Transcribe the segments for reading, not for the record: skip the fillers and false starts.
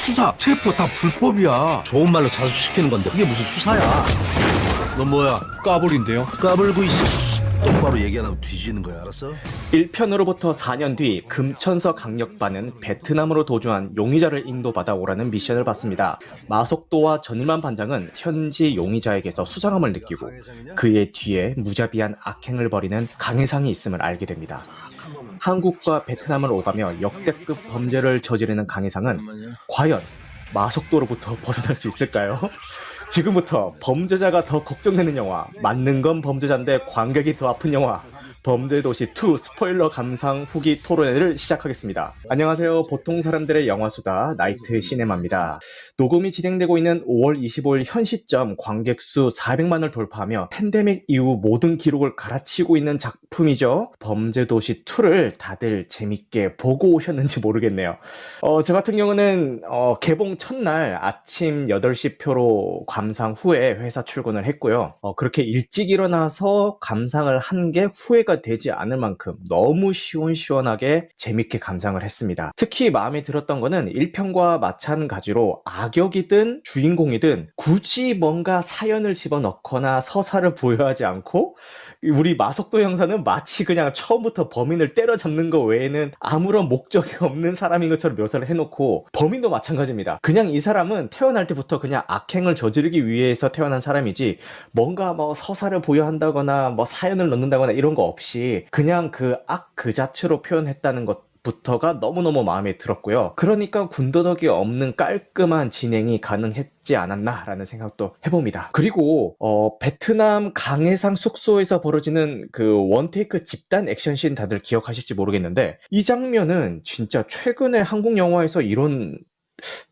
수사, 체포 다 불법이야. 좋은 말로 자수시키는 건데 그게 무슨 수사야. 너 뭐야? 까불인데요? 까불고 있어. 똑바로 얘기 안 하면 뒤지는 거야, 알았어? 1편으로부터 4년 뒤 금천서 강력반은 베트남으로 도주한 용의자를 인도받아 오라는 미션을 받습니다. 마속도와 전일만 반장은 현지 용의자에게서 수상함을 느끼고 그의 뒤에 무자비한 악행을 벌이는 강해상이 있음을 알게 됩니다. 한국과 베트남을 오가며 역대급 범죄를 저지르는 강해상은 과연 마속도로부터 벗어날 수 있을까요? 지금부터 범죄자가 더 걱정되는 영화, 맞는 건 범죄자인데 관객이 더 아픈 영화, 범죄도시2 스포일러 감상 후기 토론회를 시작하겠습니다. 안녕하세요. 보통 사람들의 영화수다 나이트 시네마입니다. 녹음이 진행되고 있는 5월 25일 현 시점 관객 수 400만을 돌파하며 팬데믹 이후 모든 기록을 갈아치우고 있는 작품이죠. 범죄도시2를 다들 재밌게 보고 오셨는지 모르겠네요. 저 같은 경우는 개봉 첫날 아침 8시 표로 감상 후에 회사 출근을 했고요. 그렇게 일찍 일어나서 감상을 한 게 후회가 되지 않을 만큼 너무 시원시원하게 재밌게 감상을 했습니다. 특히 마음에 들었던 거는 1편과 마찬가지로 악역이든 주인공이든 굳이 뭔가 사연을 집어넣거나 서사를 부여하지 않고 우리 마속도 형사는 마치 그냥 처음부터 범인을 때려잡는 거 외에는 아무런 목적이 없는 사람인 것처럼 묘사를 해놓고 범인도 마찬가지입니다. 그냥 이 사람은 태어날 때부터 그냥 악행을 저지르기 위해서 태어난 사람이지 뭔가 뭐 서사를 부여한다거나 뭐 사연을 넣는다거나 이런 거 없이 그냥 그 악 그 자체로 표현했다는 것 부터가 너무너무 마음에 들었고요. 그러니까 군더더기 없는 깔끔한 진행이 가능했지 않았나라는 생각도 해봅니다. 그리고 베트남 강해상 숙소에서 벌어지는 그 원테이크 집단 액션씬 다들 기억하실지 모르겠는데 이 장면은 진짜 최근에 한국 영화에서 이런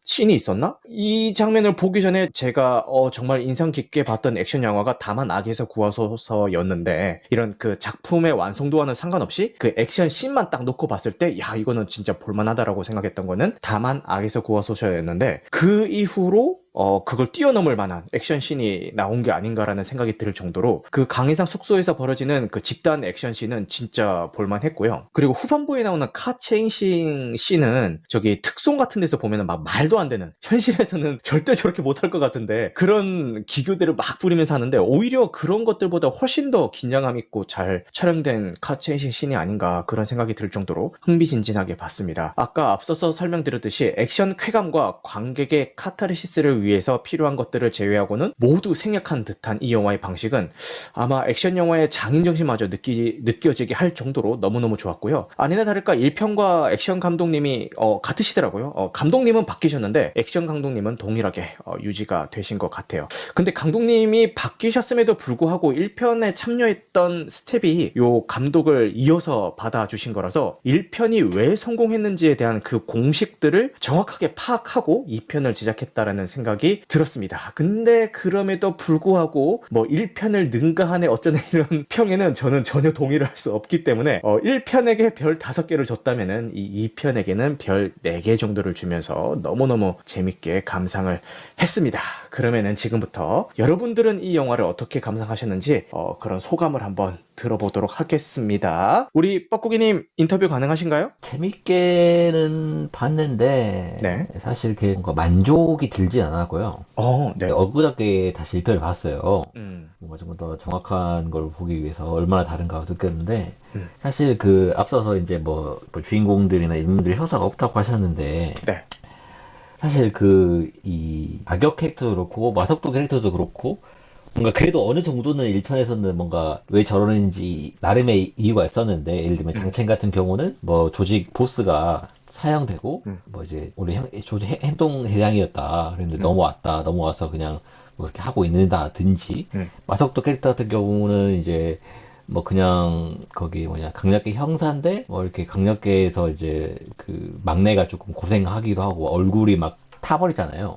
씬이 있었나? 이 장면을 보기 전에 제가 정말 인상 깊게 봤던 액션 영화가 다만 악에서 구하소서였는데 이런 그 작품의 완성도와는 상관없이 그 액션 씬만 딱 놓고 봤을 때 야 이거는 진짜 볼만하다라고 생각했던 거는 다만 악에서 구하소서였는데 그 이후로 그걸 뛰어넘을 만한 액션씬이 나온 게 아닌가라는 생각이 들 정도로 그 강해상 숙소에서 벌어지는 그 집단 액션씬은 진짜 볼만했고요. 그리고 후반부에 나오는 카 체인싱 씬은 저기 특송 같은 데서 보면은 막 말도 안 되는 현실에서는 절대 저렇게 못할 것 같은데 그런 기교대를 막 부리면서 하는데 오히려 그런 것들보다 훨씬 더 긴장감 있고 잘 촬영된 카 체인싱 씬이 아닌가 그런 생각이 들 정도로 흥미진진하게 봤습니다. 아까 앞서서 설명드렸듯이 액션 쾌감과 관객의 카타르시스를 위해서 필요한 것들을 제외하고는 모두 생략한 듯한 이 영화의 방식은 아마 액션 영화의 장인정신마저 느껴지게 할 정도로 너무너무 좋았고요. 아니나 다를까 1편과 액션 감독님이 같으시더라고요. 감독님은 바뀌셨는데 액션 감독님은 동일하게 유지가 되신 것 같아요. 근데 감독님이 바뀌셨음에도 불구하고 1편에 참여했던 스텝이 요 감독을 이어서 받아주신 거라서 1편이 왜 성공했는지에 대한 그 공식들을 정확하게 파악하고 2편을 제작했다라는 생각이 들었습니다. 근데 그럼에도 불구하고 뭐 1편을 능가하네 어쩌네 이런 평에는 저는 전혀 동의를 할 수 없기 때문에 1편에게 별 5개를 줬다면은 이 2편에게는 별 4개 정도를 주면서 너무너무 재밌게 감상을 했습니다. 그러면은 지금부터 여러분들은 이 영화를 어떻게 감상하셨는지 그런 소감을 한번 들어보도록 하겠습니다. 우리 뻐꾸기님 인터뷰 가능하신가요? 재밌게는 봤는데 네. 사실 그 뭔가 만족이 들진 않았고요. 네. 엊그저께 다시 1편을 봤어요. 음. 뭔가 좀 더 정확한 걸 보기 위해서 얼마나 다른가 느꼈는데 음. 사실 그 앞서서 이제 뭐 주인공들이나 인물들이 형사가 없다고 하셨는데 네. 사실 그 이 악역 캐릭터도 그렇고 마석도 캐릭터도 그렇고 뭔가 그래도 어느 정도는 1편에서는 뭔가 왜 저러는지 나름의 이유가 있었는데 예를 들면 장첸 같은 경우는 뭐 조직 보스가 사형되고 뭐 이제 우리 조직 행동 대장이었다 그랬는데 넘어와서 그냥 뭐 이렇게 하고 있는다든지 마석도 캐릭터 같은 경우는 이제 뭐 그냥 거기 뭐냐 강력계 형사인데 뭐 이렇게 강력계에서 이제 그 막내가 조금 고생하기도 하고 얼굴이 막 타버리잖아요.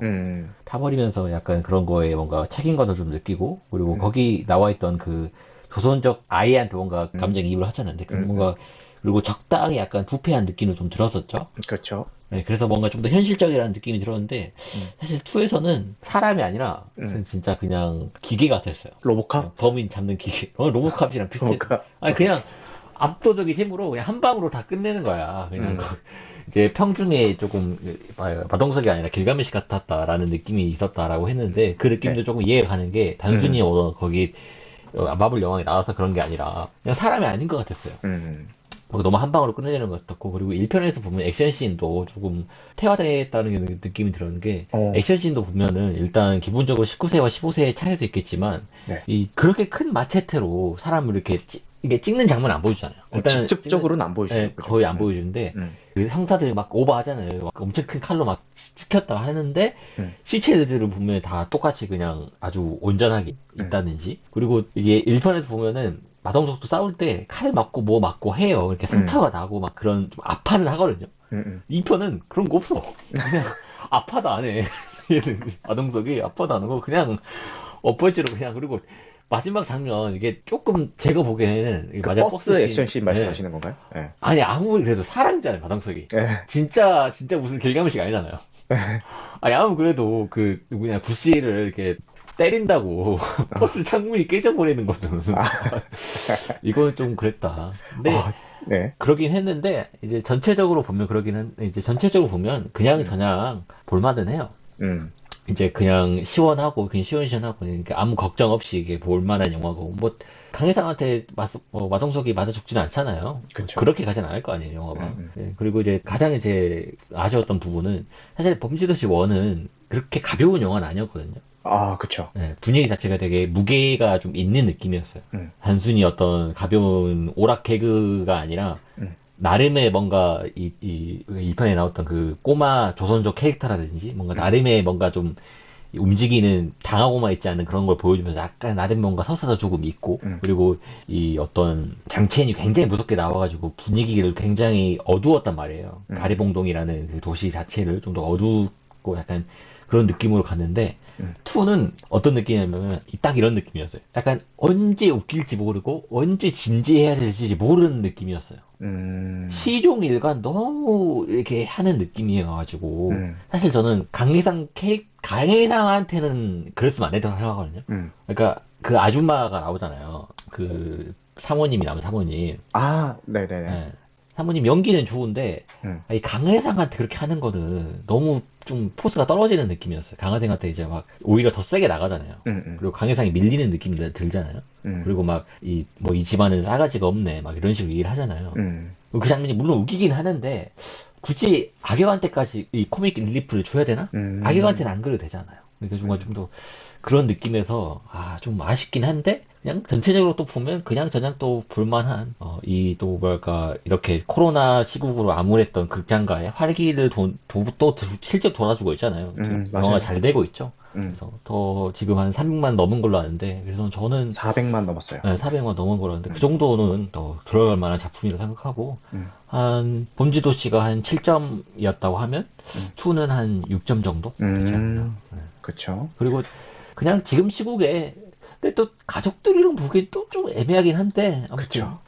타버리면서 약간 그런 거에 뭔가 책임감도 좀 느끼고 그리고 거기 나와있던 그 조선적 아이한테 뭔가 감정이입을 하잖아요. 뭔가 그리고 적당히 약간 부패한 느낌도 좀 들었었죠. 그렇죠. 네, 그래서 뭔가 좀 더 현실적이라는 느낌이 들었는데 사실 2에서는 사람이 아니라 무슨 진짜 그냥 기계 같았어요. 로보캅? 범인 잡는 기계. 로보캅이랑 비슷해. 로보캅. 아니 그냥 압도적인 힘으로 그냥 한 방으로 다 끝내는 거야. 그냥 이제 평중에 조금 마동석이 아니라 길가메시 같았다라는 느낌이 있었다라고 했는데 그 느낌도 네. 조금 이해가 가는 게 단순히 거기 마블 영화에 나와서 그런 게 아니라 그냥 사람이 아닌 것 같았어요. 너무 한 방으로 끝내려는 것 같았고, 그리고 1편에서 보면 액션씬도 조금 퇴화됐다는 느낌이 들었는 게, 액션씬도 보면은 일단 기본적으로 19세와 15세의 차이도 있겠지만, 네. 그렇게 큰 마체테로 사람을 이렇게 이게 찍는 장면 안 보여주잖아요. 일단은 직접적으로는 안 보여주죠. 네, 거의 안 보여주는데, 그 형사들이 막 오버하잖아요. 막 엄청 큰 칼로 막 찍혔다 하는데, 시체들을 보면 다 똑같이 그냥 아주 온전하게 있다든지, 그리고 이게 1편에서 보면은 마동석도 싸울 때 칼 맞고 뭐 맞고 해요. 이렇게 상처가 나고 막 그런 좀 아파는 하거든요. 2편은 그런 거 없어. 그냥 아파도 안 해. 얘는 마동석이 아파도 안 하고 그냥 엎어지로 그냥. 그리고 마지막 장면 이게 조금 제가 보기에는 그 맞아 버스 액션씬 말씀하시는 건가요? 네. 아니 아무리 그래도 사람이잖아요 마동석이. 네. 진짜 무슨 길가메시가 아니잖아요. 아니 아무 그래도 그 누구냐 구씨를 이렇게 때린다고 버스 창문이 깨져버리는 거는 이건 좀 그랬다. 근데 네. 그러긴 했는데 이제 전체적으로 보면 그냥 저냥 볼만은 해요. 이제 그냥 시원하고 그냥 시원시원하고 그러니까 아무 걱정 없이 이게 볼만한 영화고 뭐 강혜상한테 마동석이 맞아 죽지는 않잖아요. 그쵸. 그렇게 가진 않을 거 아니에요 영화가. 네, 그리고 이제 가장 이제 아쉬웠던 부분은 사실 범죄도시 1은 그렇게 가벼운 영화는 아니었거든요. 아, 그쵸. 네, 분위기 자체가 되게 무게가 좀 있는 느낌이었어요. 단순히 어떤 가벼운 오락 개그가 아니라 나름의 뭔가 이 편에 나왔던 그 꼬마 조선족 캐릭터라든지 뭔가 나름의 뭔가 좀 움직이는 당하고만 있지 않는 그런 걸 보여주면서 약간 나름 뭔가 서사도 조금 있고 그리고 이 어떤 장첸이 굉장히 무섭게 나와가지고 분위기를 굉장히 어두웠단 말이에요. 가리봉동이라는 그 도시 자체를 좀 더 어둡고 약간 그런 느낌으로 갔는데 2는 어떤 느낌이냐면 딱 이런 느낌이었어요. 약간 언제 웃길지 모르고 언제 진지해야 될지 모르는 느낌이었어요. 시종일관 너무 이렇게 하는 느낌이어가지고 사실 저는 강혜상한테는 그랬으면 안 된다고 생각하거든요. 그러니까 그 아줌마가 나오잖아요. 그 사모님이 나온 사모님. 아, 네네네. 네. 사모님 연기는 좋은데 이 강혜상한테 그렇게 하는 거는 너무 좀 포스가 떨어지는 느낌이었어요. 강혜상한테 이제 막 오히려 더 세게 나가잖아요. 그리고 강혜상이 밀리는 느낌이 들잖아요. 그리고 막 이 집안은 싸가지가 없네 막 이런 식으로 얘기를 하잖아요. 그 장면이 물론 웃기긴 하는데 굳이 악역한테까지 이 코믹 릴리프를 줘야 되나? 악역한테는 안 그래도 되잖아요. 그러니까 정말 좀 더 그런 느낌에서 좀 아쉽긴 한데 그냥 전체적으로 또 보면 그냥 또 볼만한 이 또 뭐랄까 이렇게 코로나 시국으로 암울했던 극장가의 활기를 또 실제 돌아주고 있잖아요. 영화가 잘 되고 있죠. 그래서 더 지금 한 300만 넘은 걸로 아는데 그래서 저는 400만 넘었어요. 네, 400만 넘은 걸로 아는데 그 정도는 더 들어갈 만한 작품이라고 생각하고 한 범죄도시가 한 7점이었다고 하면 2는 한 6점 정도 되지 않나. 그쵸. 그리고 그냥 지금 시국에 근데 또 가족들이랑 보기엔 또 좀 애매하긴 한데 아무튼 그쵸.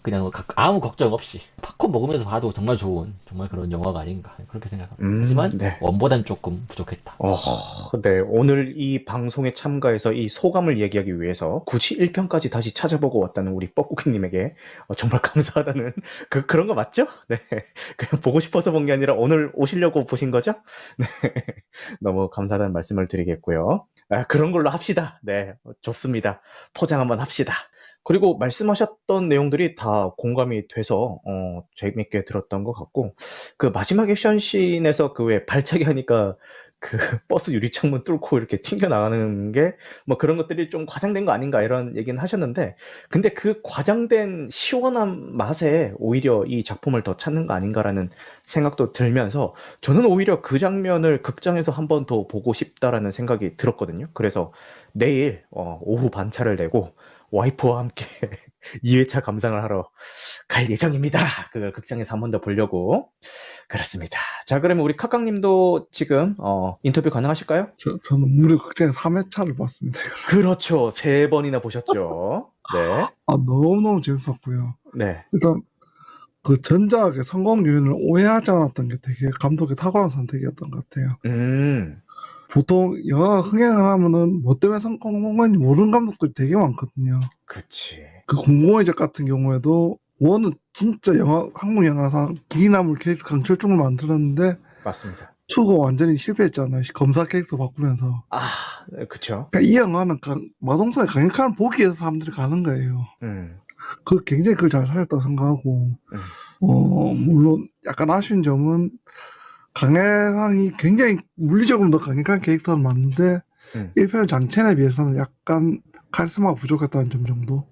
그냥 아무 걱정 없이 팝콘 먹으면서 봐도 정말 좋은 정말 그런 영화가 아닌가 그렇게 생각합니다. 하지만 네. 원보단 조금 부족했다. 네. 오늘 이 방송에 참가해서 이 소감을 얘기하기 위해서 굳이 1편까지 다시 찾아보고 왔다는 우리 뻐꾸기님에게 정말 감사하다는 그런 거 맞죠? 네. 그냥 보고 싶어서 본 게 아니라 오늘 오시려고 보신 거죠? 네. 너무 감사하다는 말씀을 드리겠고요. 그런 걸로 합시다. 네. 좋습니다. 포장 한번 합시다. 그리고 말씀하셨던 내용들이 다 공감이 돼서 재밌게 들었던 것 같고 그 마지막 액션씬에서 그 왜 발차기 하니까 그 버스 유리창문 뚫고 이렇게 튕겨나가는 게 뭐 그런 것들이 좀 과장된 거 아닌가 이런 얘기는 하셨는데 근데 그 과장된 시원한 맛에 오히려 이 작품을 더 찾는 거 아닌가라는 생각도 들면서 저는 오히려 그 장면을 극장에서 한 번 더 보고 싶다라는 생각이 들었거든요. 그래서 내일 오후 반차를 내고 와이프와 함께 2회차 감상을 하러 갈 예정입니다. 그걸 극장에서 한 번 더 보려고. 그렇습니다. 자, 그러면 우리 카깡님도 지금 인터뷰 가능하실까요? 저는 무료 극장에서 3회차를 봤습니다. 그렇죠. 3번이나 보셨죠. 네. 너무너무 재밌었고요. 네. 일단 그 전작의 성공 요인을 오해하지 않았던 게 되게 감독의 탁월한 선택이었던 것 같아요. 보통 영화가 흥행을 하면은 뭐 때문에 성공한지 모르는 감독들이 되게 많거든요. 그치. 그 공공의적 같은 경우에도 원은 진짜 한국 영화상 기나물 캐릭터 강철중을 만들었는데 맞습니다. 2가 완전히 실패했잖아요. 검사 캐릭터 바꾸면서. 아, 그쵸. 그러니까 이 영화는 마동석의 강력한 보기에서 사람들이 가는 거예요. 굉장히 그걸 잘 살렸다고 생각하고, 물론 약간 아쉬운 점은 강해상이 굉장히 물리적으로 더 강력한 캐릭터는 맞는데, 1편의 장첸에 비해서는 약간 카리스마가 부족했다는 점 정도.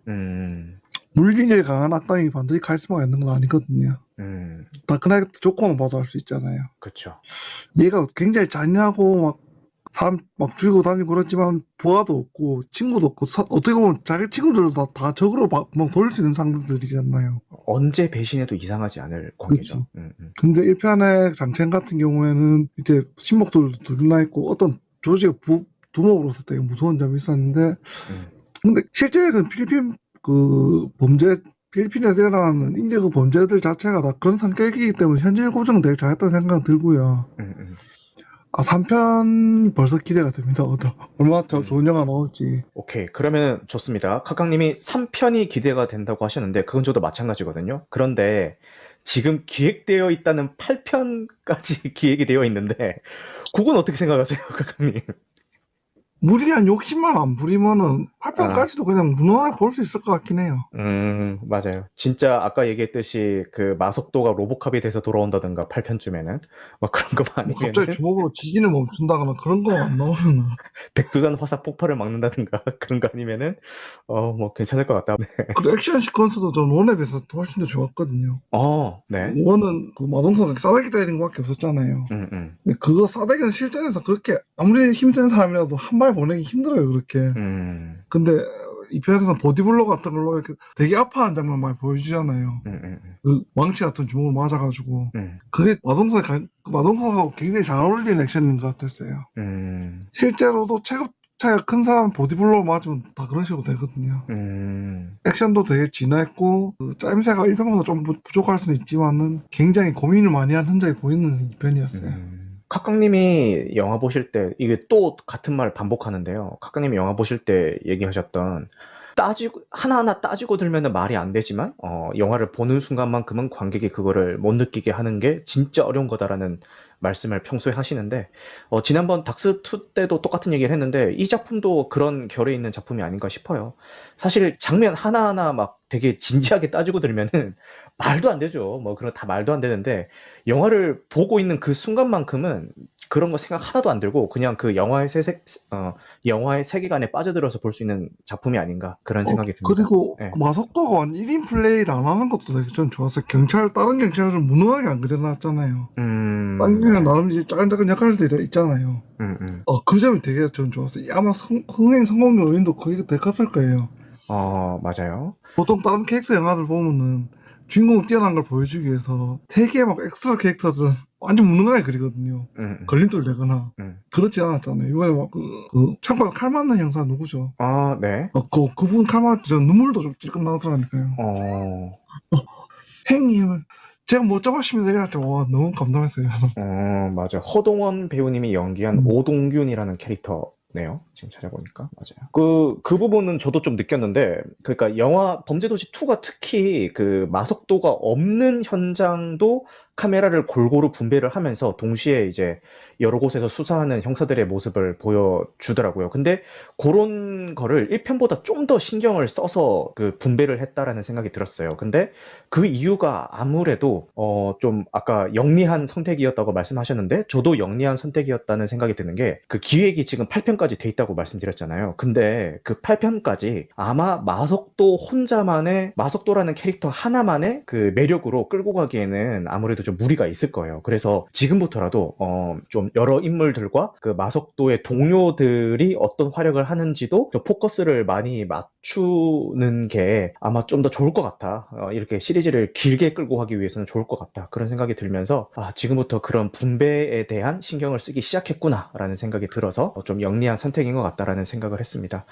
물리력이 강한 악당이 반드시 카리스마가 있는 건 아니거든요. 다크나이트 조커만 봐도 알 수 있잖아요. 그쵸. 얘가 굉장히 잔인하고 막 사람 막 죽이고 다니고 그렇지만 부하도 없고 친구도 없고 어떻게 보면 자기 친구들도 다 적으로 막 돌릴 수 있는 상대들이잖아요. 언제 배신해도 이상하지 않을 관계죠. 근데 1편의 장첸 같은 경우에는 이제 신목들도 둘러나 있고 어떤 조직의 두목으로서 되게 무서운 점이 있었는데 근데 실제는 필리핀에서 일어나는 인제 그 범죄들 자체가 다 그런 성격이기 때문에 현실 고증은 되게 잘했다는 생각은 들고요. 3편 벌써 기대가 됩니다. 얼마나 좋은 영화 나올지. 오케이. 그러면 좋습니다. 카강님이 3편이 기대가 된다고 하셨는데 그건 저도 마찬가지거든요. 그런데 지금 기획되어 있다는 8편까지 기획이 되어 있는데 그건 어떻게 생각하세요, 카강님? 무리한 욕심만 안 부리면은 8편까지도 그냥 무난하게 볼 수 있을 것 같긴 해요. 맞아요. 진짜 아까 얘기했듯이 그 마석도가 로보캅이 돼서 돌아온다든가 8편쯤에는 막 그런 거 아니면 갑자기 주먹으로 지진을 멈춘다거나 그런 거 안 나오면 백두산 화사 폭발을 막는다든가 그런 거 아니면은 뭐 괜찮을 것 같다. 네. 그 액션 시퀀스도 전 원에 비해서 훨씬 더 좋았거든요. 네. 원은 그 마동석이 싸대기 때리는 거밖에 없었잖아요. 근데 그거 싸대기는 실전에서 그렇게 아무리 힘센 사람이라도 한 발 보내기 힘들어요, 그렇게. 근데 이 편에서는 보디블러 같은 걸로 이렇게 되게 아파하는 장면 많이 보여주잖아요. 그 망치 같은 주먹을 맞아가지고. 그게 마동석하고 굉장히 잘 어울리는 액션인 것 같았어요. 실제로도 체급 차이가 큰 사람 보디블러 맞으면 다 그런 식으로 되거든요. 액션도 되게 진화했고, 그 짜임새가 1편보다 좀 부족할 수는 있지만은 굉장히 고민을 많이 한 흔적이 보이는 편이었어요. 카강님이 영화 보실 때 이게 또 같은 말 반복하는데요. 카강님이 영화 보실 때 얘기하셨던 하나하나 따지고 들면은 말이 안 되지만 영화를 보는 순간만큼은 관객이 그거를 못 느끼게 하는 게 진짜 어려운 거다라는 말씀을 평소에 하시는데 지난번 닥스2 때도 똑같은 얘기를 했는데 이 작품도 그런 결에 있는 작품이 아닌가 싶어요. 사실 장면 하나하나 막 되게 진지하게 따지고 들면은 말도 안 되죠. 뭐 그런 다 말도 안 되는데 영화를 보고 있는 그 순간만큼은 그런 거 생각 하나도 안 들고 그냥 그 영화의 세계관에 빠져들어서 볼 수 있는 작품이 아닌가 그런 생각이 듭니다. 그리고 네. 마석도가 1인 플레이를 안 하는 것도 되게 전 좋았어요. 다른 경찰을 무능하게 안 그려놨잖아요. 딴 경찰은 나름 이제 작은 역할들이 있잖아요. 그 점이 되게 전 좋았어요. 아마 흥행 성공 요인도 거의 되게 컸을 거예요. 맞아요. 보통 다른 캐릭터 영화들 보면은 주인공 뛰어난 걸 보여주기 위해서 되게 막 엑스트라 캐릭터들은 완전 무능하게 그리거든요. 걸림돌 되거나. 그렇지 않았잖아요. 이번에 막 창고에 칼 맞는 형사 누구죠? 네. 그분 칼 맞을 때 눈물도 좀 찔끔 나더라니까요. 행님을 제가 못 잡았으면 이럴 때 와 너무 감동했어요. 맞아. 허동원 배우님이 연기한 오동균이라는 캐릭터네요. 지금 찾아보니까 맞아요. 그 부분은 저도 좀 느꼈는데, 그러니까 영화 범죄도시 2가 특히 그 마석도가 없는 현장도 카메라를 골고루 분배를 하면서 동시에 이제 여러 곳에서 수사하는 형사들의 모습을 보여주더라고요. 근데 그런 거를 1편보다 좀 더 신경을 써서 그 분배를 했다라는 생각이 들었어요. 근데 그 이유가 아무래도 좀 아까 영리한 선택이었다고 말씀하셨는데 저도 영리한 선택이었다는 생각이 드는 게 그 기획이 지금 8편까지 돼 있다고 말씀드렸잖아요. 근데 그 8편까지 아마 마석도라는 캐릭터 하나만의 그 매력으로 끌고 가기에는 아무래도 좀 무리가 있을 거예요. 그래서 지금부터라도 좀 여러 인물들과 그 마석도의 동료들이 어떤 활약을 하는지도 포커스를 많이 맞추는 게 아마 좀 더 좋을 것 같아. 이렇게 시리즈를 길게 끌고 가기 위해서는 좋을 것 같다. 그런 생각이 들면서 지금부터 그런 분배에 대한 신경을 쓰기 시작했구나라는 생각이 들어서 좀 영리한 선택인 것 같다라는 생각을 했습니다.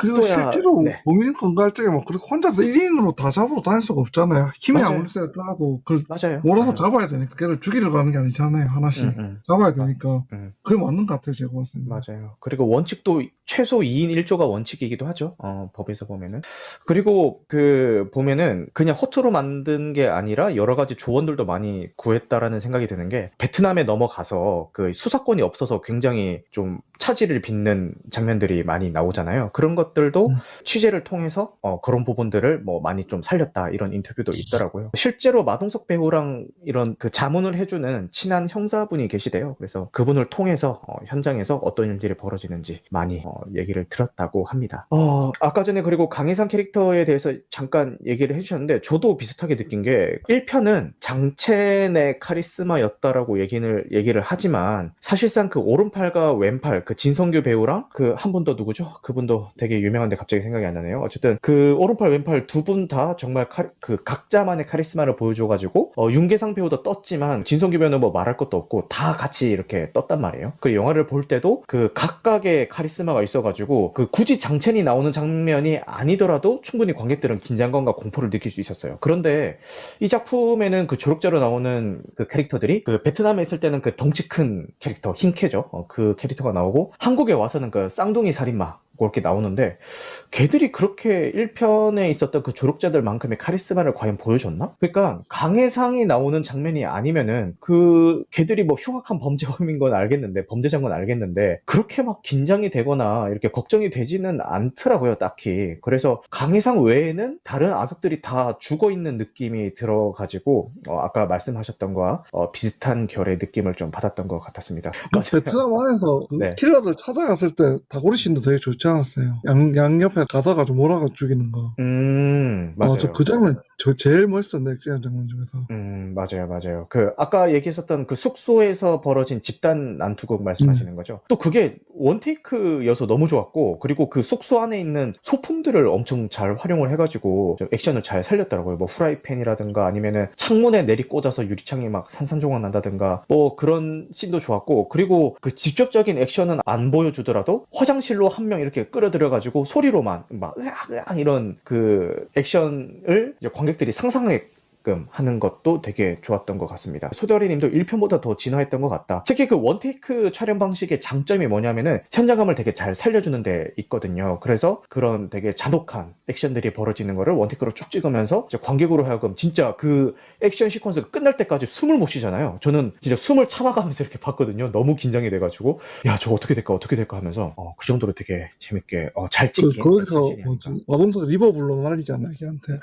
그리고 실제로 범인 건갈 적에 막 그렇게 혼자서 1인으로 다 잡으러 다닐 수가 없잖아요. 힘이 맞아요. 아무리 세더라도 그걸 맞아요. 몰아서 잡아야 되니까 걔를 죽이러 가는 게 아니잖아요. 하나씩 잡아야 되니까 그게 맞는 것 같아요. 제가 봤을 때. 맞아요. 그리고 원칙도 최소 2인 1조가 원칙이기도 하죠. 법에서 보면은. 그리고 보면은 그냥 허투루 만든 게 아니라 여러 가지 조언들도 많이 구했다라는 생각이 드는 게, 베트남에 넘어가서 그 수사권이 없어서 굉장히 좀 차질을 빚는 장면들이 많이 나오잖아요. 그런 것들도 취재를 통해서 그런 부분들을 뭐 많이 좀 살렸다, 이런 인터뷰도 있더라고요. 실제로 마동석 배우랑 이런 그 자문을 해주는 친한 형사분이 계시대요. 그래서 그분을 통해서 현장에서 어떤 일들이 벌어지는지 많이 얘기를 들었다고 합니다. 아까 전에 그리고 강혜상 캐릭터에 대해서 잠깐 얘기를 해주셨는데, 저도 비슷하게 느낀 게 1편은 장첸의 카리스마였다라고 얘기를 하지만, 사실상 그 오른팔과 왼팔, 그 진성규 배우랑 그 한 분 더 누구죠? 그분도 되게 유명한데 갑자기 생각이 안 나네요. 어쨌든 그 오른팔 왼팔 두 분 다 정말 그 각자만의 카리스마를 보여줘가지고 윤계상 배우도 떴지만 진성규 배우는 뭐 말할 것도 없고 다 같이 이렇게 떴단 말이에요. 그 영화를 볼 때도 그 각각의 카리스마가 있어가지고 그 굳이 장첸이 나오는 장면이 아니더라도 충분히 관객들은 긴장감과 공포를 느낄 수 있었어요. 그런데 이 작품에는 그 조력자로 나오는 그 캐릭터들이, 그 베트남에 있을 때는 그 덩치 큰 캐릭터 흰캐죠. 그 캐릭터가 나오고, 한국에 와서는 그 쌍둥이 살인마 그렇게 나오는데, 걔들이 그렇게 1편에 있었던 그 조력자들만큼의 카리스마를 과연 보여줬나? 그러니까 강혜상이 나오는 장면이 아니면은 그 걔들이 뭐 흉악한 범죄범인 건 알겠는데, 범죄자인 건 알겠는데, 그렇게 막 긴장이 되거나 이렇게 걱정이 되지는 않더라고요, 딱히. 그래서 강혜상 외에는 다른 악역들이 다 죽어있는 느낌이 들어가지고 아까 말씀하셨던 거와 비슷한 결의 느낌을 좀 받았던 것 같았습니다. 베트남 안에서 그 네. 킬러들 찾아갔을 때 다고리 씬도 되게 좋지 않았어요? 양옆에 가다가 좀 몰아가 죽이는 거. 맞아요. 저 그 장면 제일 멋있었네, 액션 장면 중에서. 맞아요. 그 아까 얘기했었던 그 숙소에서 벌어진 집단 난투극 말씀하시는 거죠. 또 그게 원테이크여서 너무 좋았고, 그리고 그 숙소 안에 있는 소품들을 엄청 잘 활용을 해가지고 좀 액션을 잘 살렸더라고요. 뭐 후라이팬이라든가 아니면은 창문에 내리 꽂아서 유리창이 막 산산조각 난다든가, 뭐 그런 씬도 좋았고, 그리고 그 직접적인 액션은 안 보여주더라도 화장실로 한 명 이렇게 끌어들여가지고 소리로만 막 으악 이런 그 액션을 이제 관객들이 상상하게 하는 것도 되게 좋았던 것 같습니다. 소대어리님도 1편보다 더 진화했던 것 같다. 특히 그 원테이크 촬영 방식의 장점이 뭐냐면은 현장감을 되게 잘 살려주는 데 있거든요. 그래서 그런 되게 잔혹한 액션들이 벌어지는 거를 원테이크로 쭉 찍으면서 이제 관객으로 하여금 진짜 그 액션 시퀀스가 끝날 때까지 숨을 못 쉬잖아요. 저는 진짜 숨을 참아가면서 이렇게 봤거든요. 너무 긴장이 돼가지고 야, 저거 어떻게 될까 하면서 그 정도로 되게 재밌게 잘 찍힌. 거기서 마동석 리버 불러 말이잖아요. 걔한테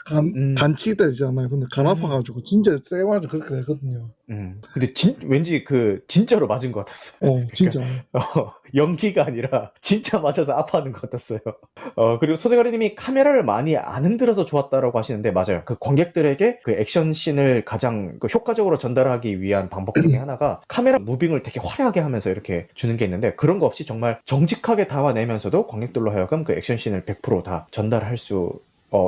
간치기 때리잖아요. 근데 아파가지고 진짜 세게 맞아 그렇게 되거든요. 근데 왠지 진짜로 맞은 것 같았어요. 그러니까, 진짜. 연기가 아니라 진짜 맞아서 아파하는 것 같았어요. 그리고 소대가리님이 카메라를 많이 안 흔들어서 좋았다라고 하시는데, 맞아요. 그 관객들에게 그 액션씬을 가장 효과적으로 전달하기 위한 방법 중에 하나가 카메라 무빙을 되게 화려하게 하면서 이렇게 주는 게 있는데, 그런 거 없이 정말 정직하게 담아내면서도 관객들로 하여금 그 액션씬을 100% 다 전달할 수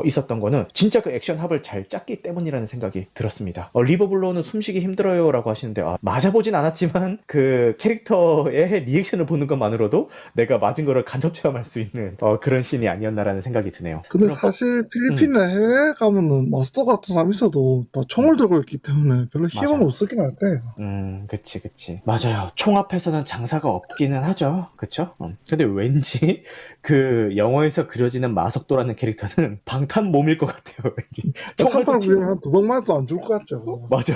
있었던 거는 진짜 그 액션 합을 잘 짰기 때문이라는 생각이 들었습니다. 리버블로는 숨쉬기 힘들어요 라고 하시는데, 맞아보진 않았지만 그 캐릭터의 리액션을 보는 것만으로도 내가 맞은 거를 간접 체험할 수 있는 그런 씬이 아니었나라는 생각이 드네요. 근데 사실 필리핀에 해외 가면은 마스터 같은 사람 있어도 다 총을 들고 있기 때문에 별로 힘은 못 쓰긴 할 거예요. 그치. 맞아요. 총 앞에서는 장사가 없기는 하죠. 그쵸? 근데 왠지 그 영화에서 그려지는 마석도라는 캐릭터는 방탄 몸일 것 같아요. 왠지. 총알 한 두 번 맞아도 안 죽을 것 같죠. 맞아.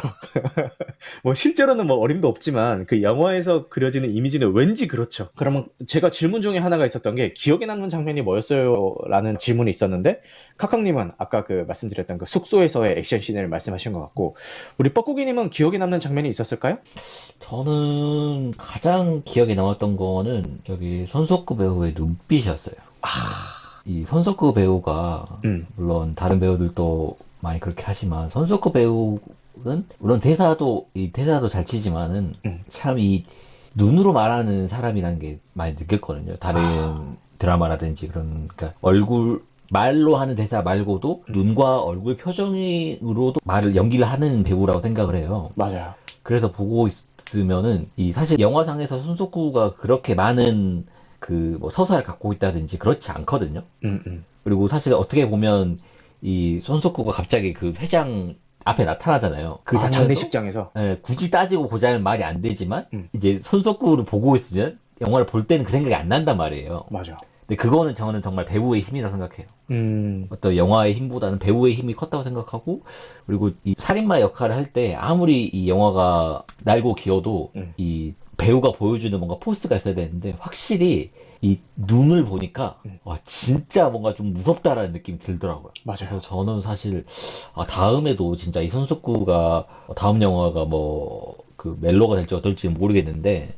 뭐 실제로는 뭐 어림도 없지만 그 영화에서 그려지는 이미지는 왠지 그렇죠. 그러면 제가 질문 중에 하나가 있었던 게, 기억에 남는 장면이 뭐였어요? 라는 질문이 있었는데, 카카님은 아까 그 말씀드렸던 그 숙소에서의 액션씬을 말씀하신 것 같고, 우리 뻐꾸기님은 기억에 남는 장면이 있었을까요? 저는 가장 기억에 남았던 거는 저기 손석구 배우의 눈빛이었어요. 이 손석구 배우가 물론 다른 배우들도 많이 그렇게 하지만, 손석구 배우는 물론 대사도 잘 치지만은 참 이 눈으로 말하는 사람이라는 게 많이 느꼈거든요. 다른 드라마라든지 그러니까 말로 하는 대사 말고도 눈과 얼굴 표정으로도 연기를 하는 배우라고 생각을 해요. 맞아요. 그래서 보고 있으면은 사실 영화상에서 손석구가 그렇게 많은 뭐 서사를 갖고 있다든지 그렇지 않거든요. 그리고 사실 어떻게 보면 이 손석구가 갑자기 그 회장 앞에 나타나잖아요. 그 장례식장에서. 네, 굳이 따지고 보자면 말이 안 되지만 이제 손석구를 보고 있으면 영화를 볼 때는 그 생각이 안 난단 말이에요. 맞아. 근데 그거는 저는 정말 배우의 힘이라 생각해요. 어떤 영화의 힘보다는 배우의 힘이 컸다고 생각하고, 그리고 이 살인마 역할을 할 때 아무리 이 영화가 날고 기어도 이 배우가 보여주는 뭔가 포스가 있어야 되는데, 확실히 이 눈을 보니까 와, 진짜 뭔가 좀 무섭다라는 느낌이 들더라고요. 맞아요. 그래서 저는 사실 다음에도 진짜 이 손석구가 다음 영화가 뭐 그 멜로가 될지 어떨지 모르겠는데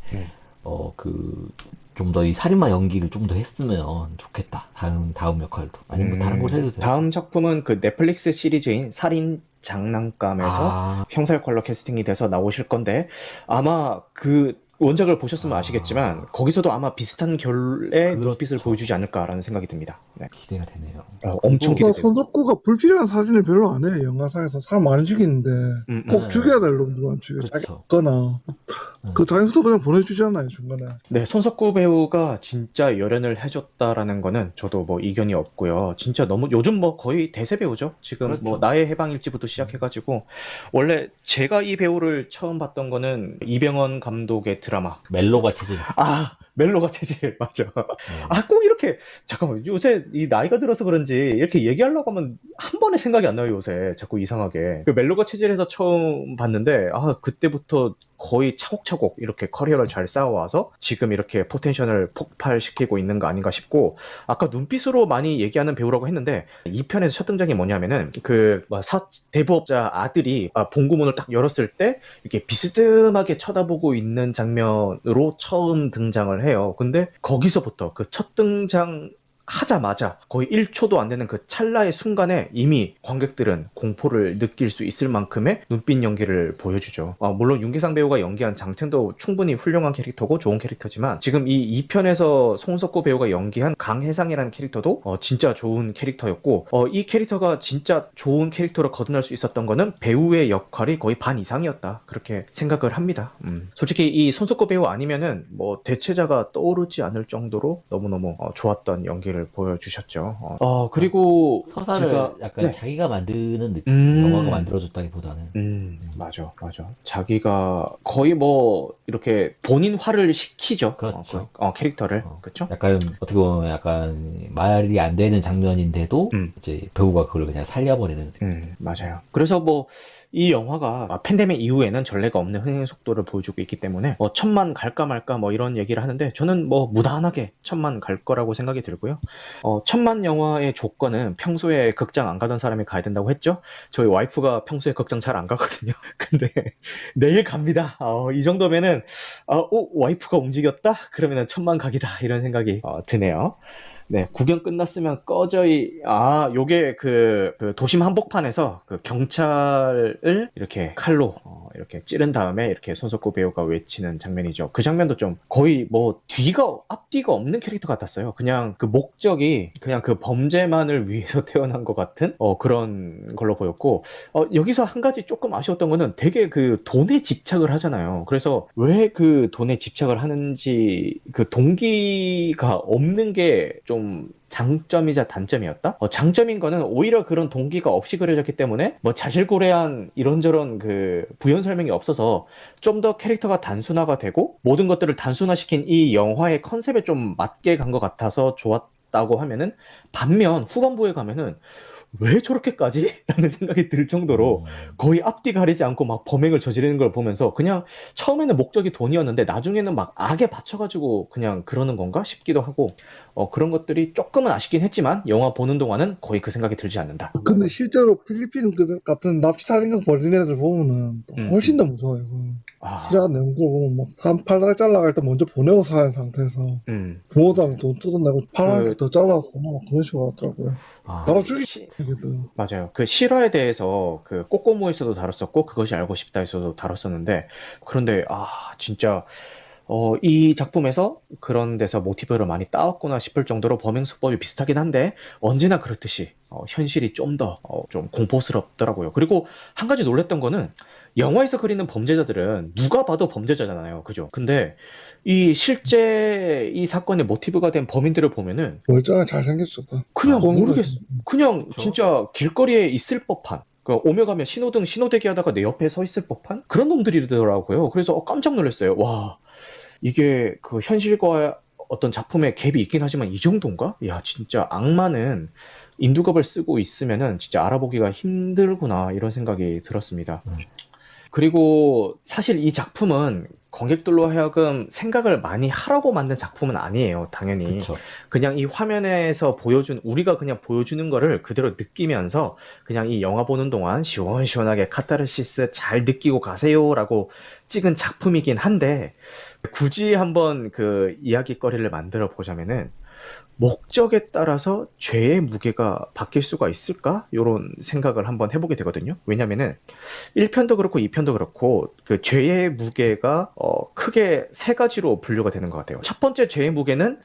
좀 더 이 살인마 연기를 좀 더 했으면 좋겠다. 다음 역할도. 아니면 뭐 다른 걸 해도 돼요. 다음 작품은 그 넷플릭스 시리즈인 살인 장난감에서 형사 역할로 캐스팅이 돼서 나오실 건데, 아마 그 원작을 보셨으면 아시겠지만 거기서도 아마 비슷한 결의 눈빛을 보여주지 않을까라는 생각이 듭니다. 네. 기대가 되네요. 엄청 기대돼요. 손석구가 불필요한 사진을 별로 안 해요. 영화상에서 사람 많이 죽이는데 꼭 죽여야 될 놈들만 죽여. 그렇죠. 자기거나 그 자기수도 그냥 보내주잖아요 중간에. 네, 손석구 배우가 진짜 열연을 해줬다라는 거는 저도 뭐 이견이 없고요. 진짜 너무 요즘 뭐 거의 대세 배우죠. 지금 그렇죠. 뭐 나의 해방일지부터 시작해가지고, 원래 제가 이 배우를 처음 봤던 거는 이병헌 감독의 드라마. 멜로가 체질. 멜로가 체질 맞아. 꼭 이렇게 잠깐만, 요새 이 나이가 들어서 그런지 이렇게 얘기하려고 하면 한 번에 생각이 안 나요. 요새 자꾸 이상하게. 그 멜로가 체질에서 처음 봤는데 그때부터 거의 차곡차곡 이렇게 커리어를 잘 쌓아와서 지금 이렇게 포텐셜을 폭발시키고 있는 거 아닌가 싶고, 아까 눈빛으로 많이 얘기하는 배우라고 했는데, 이 편에서 첫 등장이 뭐냐면은 대부업자 아들이 본구문을 딱 열었을 때 이렇게 비스듬하게 쳐다보고 있는 장면으로 처음 등장을 해요. 근데 거기서부터 그 첫 등장 하자마자 거의 1초도 안 되는 그 찰나의 순간에 이미 관객들은 공포를 느낄 수 있을 만큼의 눈빛 연기를 보여주죠. 물론 윤계상 배우가 연기한 장첸도 충분히 훌륭한 캐릭터고 좋은 캐릭터지만, 지금 이 2편에서 송석구 배우가 연기한 강혜상이라는 캐릭터도 진짜 좋은 캐릭터였고, 이 캐릭터가 진짜 좋은 캐릭터로 거듭날 수 있었던 거는 배우의 역할이 거의 반 이상이었다, 그렇게 생각을 합니다. 솔직히 이 손석구 배우 아니면은 뭐 대체자가 떠오르지 않을 정도로 너무너무 좋았던 연기를 보여주셨죠. 그리고 서사를 약간 네. 자기가 만드는 느낌, 영화가 만들어줬다기보다는. 맞아. 자기가 거의 뭐 이렇게 본인 화를 시키죠. 그렇죠. 캐릭터를. 그렇죠? 약간 어떻게 보면 약간 말이 안 되는 장면인데도 이제 배우가 그걸 그냥 살려버리는 느낌. 맞아요. 그래서 뭐 이 영화가 팬데믹 이후에는 전례가 없는 흥행 속도를 보여주고 있기 때문에 1000만 갈까 말까 뭐 이런 얘기를 하는데, 저는 뭐 무난하게 1000만 갈 거라고 생각이 들고요. 1000만 영화의 조건은 평소에 극장 안 가던 사람이 가야 된다고 했죠. 저희 와이프가 평소에 극장 잘 안 가거든요. 근데 내일 갑니다. 이 정도면은 와이프가 움직였다? 그러면은 1000만 각이다, 이런 생각이 드네요. 네, 구경 끝났으면 요게 그 도심 한복판에서 그 경찰을 이렇게 칼로 이렇게 찌른 다음에 이렇게 손석구 배우가 외치는 장면이죠. 그 장면도 좀 거의 뭐 앞뒤가 없는 캐릭터 같았어요. 그냥 그 목적이 그냥 그 범죄만을 위해서 태어난 것 같은 그런 걸로 보였고, 여기서 한 가지 조금 아쉬웠던 거는 되게 그 돈에 집착을 하잖아요. 그래서 왜 그 돈에 집착을 하는지 그 동기가 없는 게 좀 장점이자 단점이었다? 장점인 거는 오히려 그런 동기가 없이 그려졌기 때문에 뭐 자질구레한 이런저런 그 부연 설명이 없어서 좀 더 캐릭터가 단순화가 되고 모든 것들을 단순화시킨 이 영화의 컨셉에 좀 맞게 간 것 같아서 좋았다고 하면은, 반면 후반부에 가면은 왜 저렇게까지? 라는 생각이 들 정도로 거의 앞뒤 가리지 않고 막 범행을 저지르는 걸 보면서 그냥 처음에는 목적이 돈이었는데 나중에는 막 악에 받쳐가지고 그냥 그러는 건가 싶기도 하고, 그런 것들이 조금은 아쉽긴 했지만 영화 보는 동안은 거의 그 생각이 들지 않는다. 근데 실제로 필리핀 같은 납치 살인극 벌이는 애들 보면은 훨씬 더 무서워요. 실화한 내용들 보면 막 사람 팔다가 잘라갈 때 먼저 보내고 사는 상태에서 부모들한테 돈 뜯어내고 팔을 더 잘라서 막 그런 식으로 하더라고요. 바로 죽이지. 맞아요. 그 실화에 대해서 그 꼬꼬무에서도 다뤘었고 그것이 알고 싶다에서도 다뤘었는데, 그런데 진짜 이 작품에서 그런 데서 모티브를 많이 따왔구나 싶을 정도로 범행 수법이 비슷하긴 한데, 언제나 그렇듯이 현실이 좀 더 좀 공포스럽더라고요. 그리고 한 가지 놀랬던 거는, 영화에서 그리는 범죄자들은 누가 봐도 범죄자잖아요. 그죠? 근데 실제 이 사건의 모티브가 된 범인들을 보면은 멀쩡하게 잘생겼었다. 그냥 모르겠어. 그냥 그렇죠. 진짜 길거리에 있을 법한, 오며 가며 신호등 신호대기 하다가 내 옆에 서 있을 법한 그런 놈들이더라고요. 그래서 깜짝 놀랐어요. 와, 이게 그 현실과 어떤 작품에 갭이 있긴 하지만 이 정도인가? 야, 진짜 악마는 인두갑을 쓰고 있으면은 진짜 알아보기가 힘들구나 이런 생각이 들었습니다. 그리고 사실 이 작품은 관객들로 하여금 생각을 많이 하라고 만든 작품은 아니에요. 당연히. 그쵸. 그냥 이 화면에서 우리가 그냥 보여주는 거를 그대로 느끼면서 그냥 이 영화 보는 동안 시원시원하게 카타르시스 잘 느끼고 가세요라고 찍은 작품이긴 한데, 굳이 한번 그 이야기거리를 만들어 보자면은 목적에 따라서 죄의 무게가 바뀔 수가 있을까? 이런 생각을 한번 해보게 되거든요. 왜냐면은 1편도 그렇고 2편도 그렇고 그 죄의 무게가 크게 세 가지로 분류가 되는 것 같아요. 첫 번째 죄의 무게는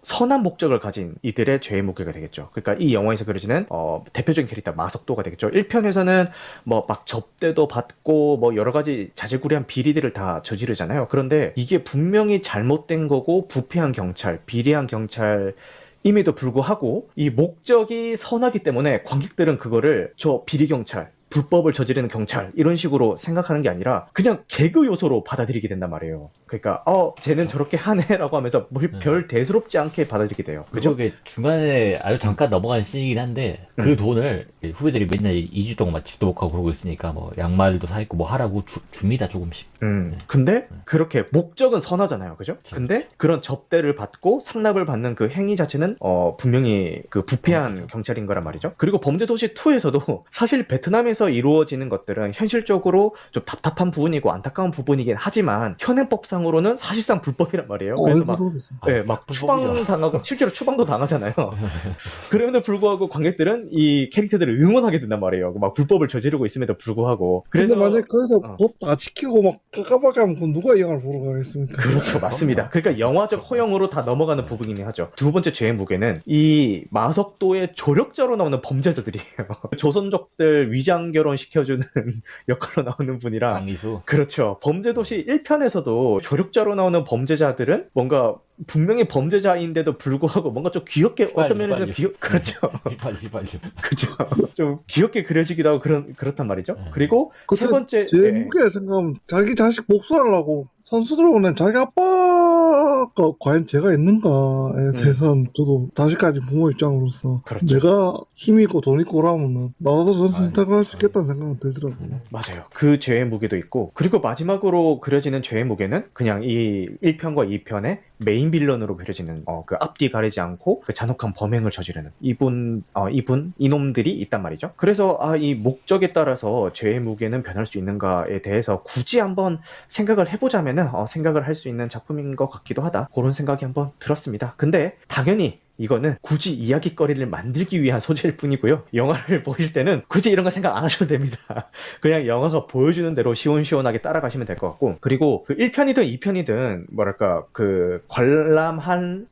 선한 목적을 가진 이들의 죄의 무게가 되겠죠. 그러니까 이 영화에서 그려지는 대표적인 캐릭터 마석도가 되겠죠. 1편에서는 뭐 막 접대도 받고 뭐 여러 가지 자질구레한 비리들을 다 저지르잖아요. 그런데 이게 분명히 잘못된 거고 부패한 경찰, 비리한 경찰 임에도 불구하고 이 목적이 선하기 때문에 관객들은 그거를 저 비리 경찰, 불법을 저지르는 경찰 이런 식으로 생각하는 게 아니라 그냥 개그 요소로 받아들이게 된단 말이에요. 그러니까 쟤는 저렇게 하네라고 하면서 별 대수롭지 않게 받아들이게 돼요. 그죠? 그게 중간에 아주 잠깐 넘어가는 씬이긴 한데 그 돈을 후배들이 맨날 2주 동안 막 집도 못 가고 그러고 있으니까 뭐 양말도 사입고 뭐 하라고 줍니다 조금씩. 근데 그렇게 목적은 선하잖아요. 그죠? 근데 그런 접대를 받고 상납을 받는 그 행위 자체는 분명히 그 부패한 경찰인 거란 말이죠. 그리고 범죄도시 2에서도 사실 베트남에서 이루어지는 것들은 현실적으로 좀 답답한 부분이고 안타까운 부분이긴 하지만 현행법상으로는 사실상 불법이란 말이에요. 그래서 막 추방 당하고 실제로 추방도 당하잖아요. 그럼에도 불구하고 관객들은 이 캐릭터들을 응원하게 된단 말이에요. 막 불법을 저지르고 있음에도 불구하고. 그래서 근데 만약 거기서 법 다 지키고 막 깝깝하게 하면 그럼 누가 이 영화를 보러 가겠습니까? 그렇죠, 맞습니다. 그러니까 영화적 허용으로 다 넘어가는 부분이긴 하죠. 두 번째 죄의 무게는 이 마석도의 조력자로 나오는 범죄자들이에요. 조선족들 위장 결혼 시켜주는 역할로 나오는 분이라. 장미수. 그렇죠. 범죄도시 1편에서도 조력자로 나오는 범죄자들은 뭔가 분명히 범죄자인데도 불구하고 뭔가 좀 귀엽게 어떤 면에서 그렇죠. 그죠. 좀 귀엽게 그려지기도 하고 그렇단 말이죠. 그리고 세 번째 제 무게 생각하면 자기 자식 복수하려고 선수들하고 는 자기 아빠가 과연 죄가 있는가에 대해서는 저도 자식까지 부모 입장으로서 그렇죠. 내가 힘 있고 돈 있고 그러면 나도 저는 선택을 할 수 있겠다는 생각은 들더라고요. 맞아요. 그 죄의 무게도 있고, 그리고 마지막으로 그려지는 죄의 무게는 그냥 이 1편과 2편의 메인 빌런으로 그려지는 그 앞뒤 가리지 않고 그 잔혹한 범행을 저지르는 이놈들이 있단 말이죠. 그래서 이 목적에 따라서 죄의 무게는 변할 수 있는가에 대해서 굳이 한번 생각을 해보자면은 생각을 할 수 있는 작품인 것 같기도 하다. 그런 생각이 한번 들었습니다. 근데 당연히 이거는 굳이 이야기거리를 만들기 위한 소재일 뿐이고요. 영화를 보실 때는 굳이 이런 거 생각 안 하셔도 됩니다. 그냥 영화가 보여주는 대로 시원시원하게 따라가시면 될 것 같고, 그리고 그 1편이든 2편이든 뭐랄까 그 관람할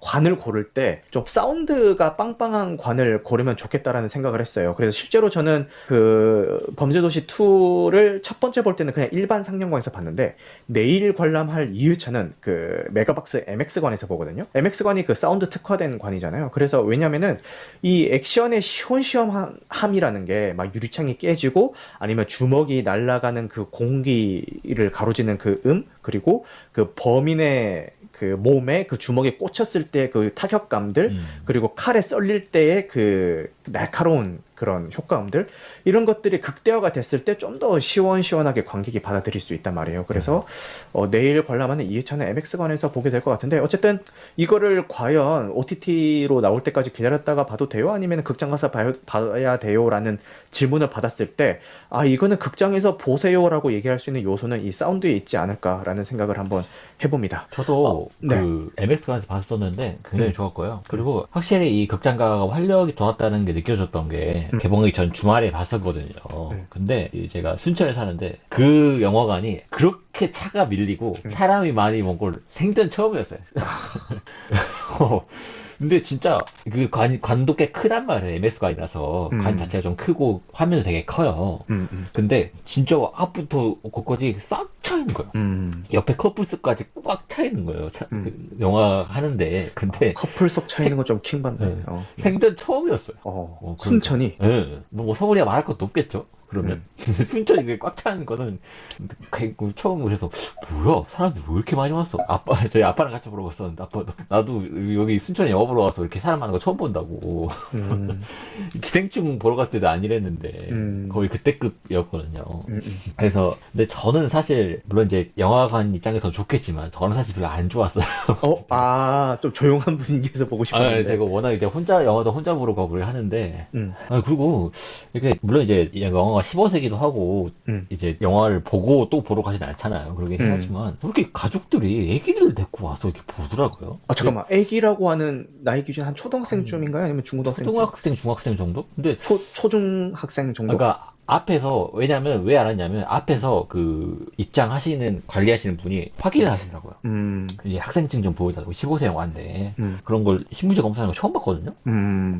관을 고를 때 좀 사운드가 빵빵한 관을 고르면 좋겠다라는 생각을 했어요. 그래서 실제로 저는 그 범죄도시 2를 첫 번째 볼 때는 그냥 일반 상영관에서 봤는데, 내일 관람할 2회차는 그 메가박스 MX관에서 보거든요. MX관이 그 사운드 특화된 관이잖아요. 그래서 왜냐면은 이 액션의 시원시원함이라는 게 막 유리창이 깨지고 아니면 주먹이 날아가는 그 공기를 가로지는 그 그리고 그 범인의 그 몸에 그 주먹에 꽂혔을 때 그 타격감들, 그리고 칼에 썰릴 때의 그 날카로운 그런 효과음들, 이런 것들이 극대화가 됐을 때 좀 더 시원시원하게 관객이 받아들일 수 있단 말이에요. 그래서 내일 관람하는 2회차는 MX관에서 보게 될 것 같은데, 어쨌든 이거를 과연 OTT로 나올 때까지 기다렸다가 봐도 돼요? 아니면 극장 가서 봐야 돼요? 라는 질문을 받았을 때 이거는 극장에서 보세요라고 얘기할 수 있는 요소는 이 사운드에 있지 않을까라는 생각을 한번 해봅니다. 저도 그 MX관에서 봤었는데 굉장히 좋았고요. 그리고 확실히 이 극장가가 활력이 좋았다는 게 느껴졌던 게 개봉하기 전 주말에 봤었거든요. 근데 제가 순천에 사는데 그 영화관이 그렇게 차가 밀리고 사람이 많이 먼 걸 생전 처음이었어요. 근데 진짜 그 관도 꽤 크단 말이에요. MS관이라서 관 자체가 좀 크고 화면도 되게 커요. 근데 진짜 앞부터 곳까지 싹 차 있는 거예요. 옆에 커플석까지 꽉 차 있는 거예요. 그 영화 하는데. 근데 커플석 차 있는 건 좀 킹받네. 생전 처음이었어요. 순천이. 뭐 서울이야 말할 것도 없겠죠. 그러면 순천이 이게 꽉 차는 거는 처음 그래서 뭐야 사람들 왜 이렇게 많이 왔어? 저희 아빠랑 같이 보러 갔었는데 아빠도 나도 여기 순천에 영화 보러 와서 이렇게 사람 많은 거 처음 본다고. 기생충 보러 갔을 때도 안 이랬는데 거의 그때급이었거든요. 그래서 근데 저는 사실 물론 이제 영화관 입장에서 좋겠지만 저는 사실 별로 안 좋았어요. 좀 조용한 분위기에서 보고 싶었는데. 제가 워낙 이제 영화도 혼자 보러 가고 하는데 그리고 이게 물론 이제 영화가 15세기도 하고 이제 영화를 보고 또 보러 가진 않잖아요. 그러긴 하지만 그렇게 가족들이 애기들 데리고 와서 이렇게 보더라고요. 잠깐만, 애기라고 하는 나이 기준 한 초등학생쯤인가요? 아니면 중고등학생? 초등학생, 중학생 정도? 근데 초중학생 정도? 그러니까 앞에서 왜냐면 왜 알았냐면 앞에서 그 입장하시는 관리하시는 분이 확인을 하시더라고요. 이제 학생증 좀 보여달라고 15세 영화인데 그런 걸 신분증 검사하는 거 처음 봤거든요.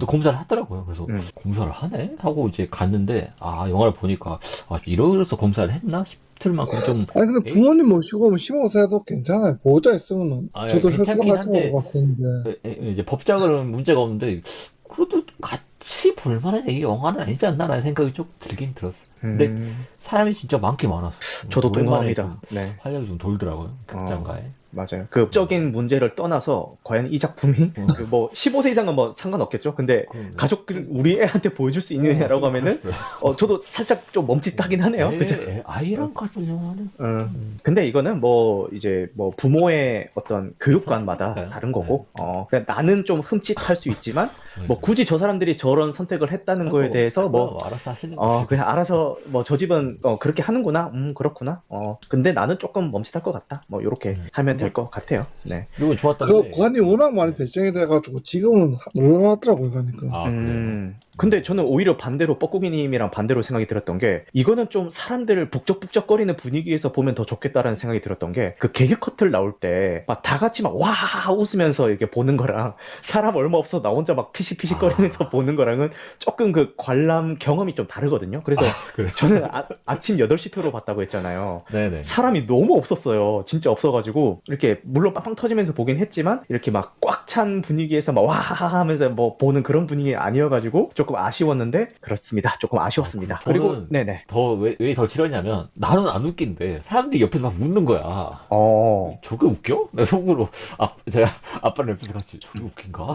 또 검사를 하더라고요. 그래서 검사를 하네 하고 이제 갔는데 영화를 보니까 이러면서 검사를 했나 싶을 만큼 좀. 아니 근데 부모님 모시고 오면 15세도 괜찮아요. 보호자 있으면은 저도 혈관 괜찮긴 같이 한데 보러 갔었는데 이제 법적으로는 문제가 없는데 그래도 같이 볼만한 영화는 아니지 않나라는 생각이 좀 들긴 들었어요. 근데 사람이 진짜 많긴 많았어. 저도 오랜만에 동감합니다. 좀 네. 활력이 좀 돌더라고요. 극장가에. 맞아요. 그 법적인 문제를 떠나서 과연 이 작품이 그 뭐 15세 이상은 뭐 상관없겠죠. 근데 가족들 우리 애한테 보여줄 수 있느냐라고 하면은 저도 살짝 좀 멈칫하긴 하네요. 그죠? 아이랑 갔을 영화는. 근데 이거는 뭐 이제 뭐 부모의 어떤 교육관마다 다른 거고, 그냥 나는 좀 흠칫할 수 있지만 뭐 굳이 저 사람들이 저런 선택을 했다는 거에 대해서 뭐 알아서 하시는 거지. 그냥 알아서 뭐 저 집은 그렇게 하는구나, 그렇구나. 근데 나는 조금 멈칫할 것 같다. 뭐 이렇게 하면 될 것 같아요. 네. 그리고 좋았던 그 게 관이 워낙 많이 결정이 돼가지고 지금은 놀라웠더라고요 가니까. 그래요? 근데 저는 오히려 반대로 뻐꾸기님이랑 반대로 생각이 들었던 게 이거는 좀 사람들을 북적북적거리는 분위기에서 보면 더 좋겠다라는 생각이 들었던 게 그 개그 커트를 나올 때 막 다 같이 막 와 웃으면서 이렇게 보는 거랑 사람 얼마 없어 나 혼자 막 피식피식거리면서 보는 거랑은 조금 그 관람 경험이 좀 다르거든요. 그래서 그래요? 저는 아침 8시 표로 봤다고 했잖아요. 네네. 사람이 너무 없었어요. 진짜 없어가지고 이렇게 물론 빵빵 터지면서 보긴 했지만 이렇게 막 꽉 찬 분위기에서 막 와 하면서 뭐 보는 그런 분위기 아니어가지고 조금 아쉬웠는데 그렇습니다. 조금 아쉬웠습니다. 그리고 네네. 왜 더 싫었냐면 나는 안 웃긴데 사람들이 옆에서 막 웃는 거야. 저게 웃겨? 내 속으로 제가 아빠랑 옆에서 같이 저게 웃긴가?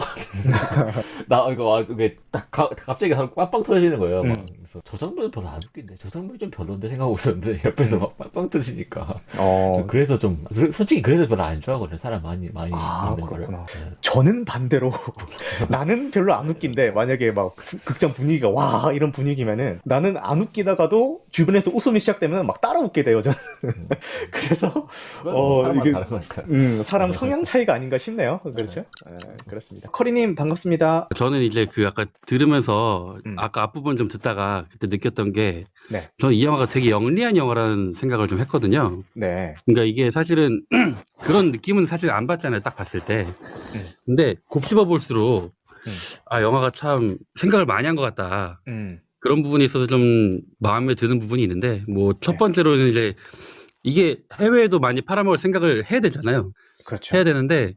나 이게 딱 갑자기 빵빵 터지는 거예요. 그래서 저 장면은 별로 안 웃긴데 저 장면이 좀 별론데 생각하고 있었는데 옆에서 막 빵빵 터지니까. 그래서 좀 솔직히 그래서 별로 안 좋아하거든요. 사람 많이 있는 거를. 저는 반대로 나는 별로 안 웃긴데 만약에 막 극장 분위기가 와 이런 분위기면은 나는 안 웃기다가도 주변에서 웃음이 시작되면 막 따라 웃게 돼요. 저는. 그래서 이게 다른 거니까요. 사람 성향 차이가 아닌가 싶네요. 그렇죠? 그렇습니다. 커리님 반갑습니다. 저는 이제 그 아까 들으면서 아까 앞부분 좀 듣다가 그때 느꼈던 게 네. 저는 이 영화가 되게 영리한 영화라는 생각을 좀 했거든요. 네. 그러니까 이게 사실은 그런 느낌은 사실 안 받잖아요. 딱 봤을 때. 근데 곱씹어 볼수록 영화가 참 생각을 많이 한 것 같다. 그런 부분에 있어서 좀 마음에 드는 부분이 있는데 뭐 첫 번째로는 이제 이게 해외에도 많이 팔아먹을 생각을 해야 되잖아요. 그렇죠. 해야 되는데